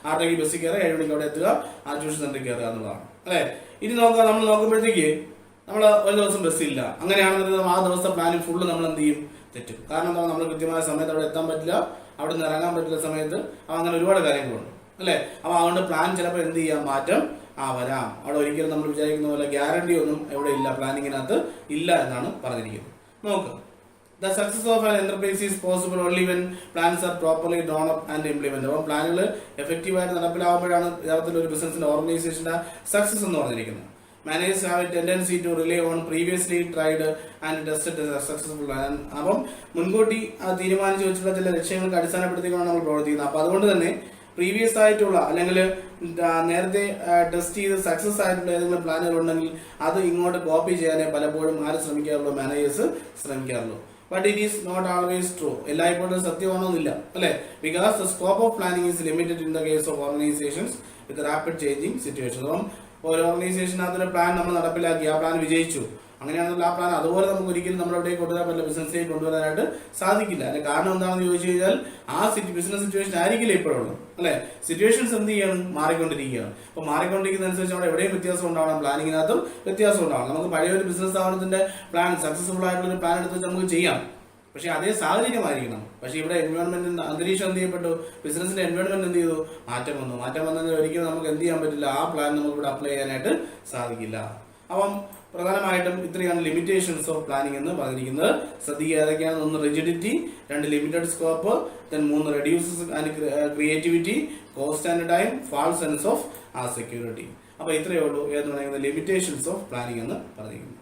6:30 ബസ്സിൽ കയറുക, 7 മണിക്ക് അവിടെ എത്തുക, ആ ട്യൂഷൻ സെന്ററിൽ കയറുക എന്നുള്ളതാണ്, അല്ലെ? ഇനി നമ്മൾ നോക്കുമ്പോഴത്തേക്ക് നമ്മൾ ഒരു ദിവസം ബസ്സില്ല. അങ്ങനെയാണെന്നുണ്ടെങ്കിൽ ആ ദിവസത്തെ പ്ലാനിങ് ഫുള്ള് നമ്മൾ എന്ത് ചെയ്യും? തെറ്റും. കാരണം എന്താ? നമ്മൾ കൃത്യമായ സമയത്ത് അവിടെ എത്താൻ പറ്റില്ല, അവിടെ നിന്ന് ഇറങ്ങാൻ പറ്റില്ല സമയത്ത്. അങ്ങനെ ഒരുപാട് കാര്യങ്ങളുണ്ട്, അല്ലെ? അപ്പൊ അതുകൊണ്ട് പ്ലാൻ ചിലപ്പോൾ എന്ത് ചെയ്യാം? മാറ്റം വരാം. അവിടെ ഒരിക്കലും നമ്മൾ വിചാരിക്കുന്ന പോലെ ഗ്യാരണ്ടി ഒന്നും എവിടെ ഇല്ല, പ്ലാനിങ്ങിനകത്ത് ഇല്ല എന്നാണ് പറഞ്ഞിരിക്കുന്നത്. നോക്കുക, the success of an enterprise is possible only when plans are properly drawn up and implemented. അപ്പോൾ പ്ലാനുകൾ എഫക്റ്റീവായിട്ട് നടപ്പിലാവുമ്പോഴാണ് യഥാർത്ഥത്തിൽ ഒരു ബിസിനസിന്റെ ഓർഗനൈസേഷന്റെ സക്സസ് എന്ന് പറഞ്ഞിരിക്കുന്നത്. Managers have a tendency to rely on previously tried and tested successful plan. അപ്പം മുൻകൂട്ടി തീരുമാനിച്ചു വെച്ചിട്ടുള്ള ചില ലക്ഷ്യങ്ങൾക്ക് അടിസ്ഥാനപ്പെടുത്തിക്കൊണ്ടാണ് നമ്മൾ പ്രവർത്തിക്കുന്നത്. അപ്പൊ അതുകൊണ്ട് തന്നെ പ്രീവിയസ് ആയിട്ടുള്ള അല്ലെങ്കിൽ നേരത്തെ ടെസ്റ്റ് ചെയ്ത് സക്സസ് ആയിട്ടുള്ള ഏതെങ്കിലും പ്ലാനുകൾ ഉണ്ടെങ്കിൽ അത് ഇങ്ങോട്ട് കോപ്പി ചെയ്യാനേ പലപ്പോഴും ശ്രമിക്കാറുള്ളൂ, മാനേജേഴ്സ് ശ്രമിക്കാറുള്ളൂ. But it is not always true. എല്ലായ്പ്പോഴും സത്യമാണോന്നില്ല, അല്ലെ? Because the scope of planning is limited in the case of organisations with rapid changing situation. അപ്പം ഒരു ഓർഗനൈസേഷനകത്തൊരു പ്ലാൻ നമ്മൾ നടപ്പിലാക്കി, ആ പ്ലാൻ വിജയിച്ചു. അങ്ങനെയാണെങ്കിൽ ആ പ്ലാൻ അതുപോലെ നമുക്ക് ഒരിക്കലും നമ്മുടെ അവിടെ കൊണ്ടുവരാൻ പറ്റില്ല, ബിസിനസ്സിലേക്ക് കൊണ്ടുവരാനായിട്ട് സാധിക്കില്ല. അതിന്റെ കാരണം എന്താണെന്ന് ചോദിച്ചു കഴിഞ്ഞാൽ ആ ബിസിനസ് സിറ്റുവേഷൻ ആയിരിക്കില്ല ഇപ്പോഴുള്ളത്, അല്ലെ? സിറ്റുവേഷൻസ് എന്ത് ചെയ്യാണ്? മാറിക്കൊണ്ടിരിക്കുകയാണ്. അപ്പൊ മാറിക്കൊണ്ടിരിക്കുന്ന അനുസരിച്ച് അവിടെ എവിടെയും വ്യത്യാസം ഉണ്ടാവണം, പ്ലാനിങ്ങിനകത്തും വ്യത്യാസം ഉണ്ടാവണം. നമുക്ക് പഴയ ഒരു ബിസിനസ് സ്ഥാപനത്തിന്റെ പ്ലാൻ സക്സസ്ഫുൾ ആയിട്ടുള്ള ഒരു പ്ലാൻ എടുത്ത് വെച്ച് നമുക്ക് ചെയ്യാം, പക്ഷെ അതേ സാഹചര്യമായിരിക്കണം. പക്ഷെ ഇവിടെ എൻവയോൺമെന്റിന്റെ അന്തരീക്ഷം എന്ത് ചെയ്യപ്പെട്ടു? ബിസിനസിന്റെ എൻവയോൺമെന്റ് എന്ത് ചെയ്തു? മാറ്റം വന്നതിൽ ഒരിക്കലും നമുക്ക് എന്ത് ചെയ്യാൻ പറ്റില്ല, ആ പ്ലാൻ നമുക്ക് ഇവിടെ അപ്ലൈ ചെയ്യാനായിട്ട് സാധിക്കില്ല. അപ്പം പ്രധാനമായിട്ടും ഇത്രയാണ് ലിമിറ്റേഷൻസ് ഓഫ് പ്ലാനിങ് എന്ന് പറഞ്ഞിരിക്കുന്നത്. ശ്രദ്ധിക്കുക ഏതൊക്കെയാണ്? 1 rigidity, 2 limited scope, 3 reduces and creativity, cost and time, false sense of security. അപ്പൊ ഇത്രയേ ഉള്ളൂ ഏതെന്ന് പറയുന്നത് ലിമിറ്റേഷൻസ് ഓഫ് പ്ലാനിങ് എന്ന് പറഞ്ഞിരിക്കുന്നത്.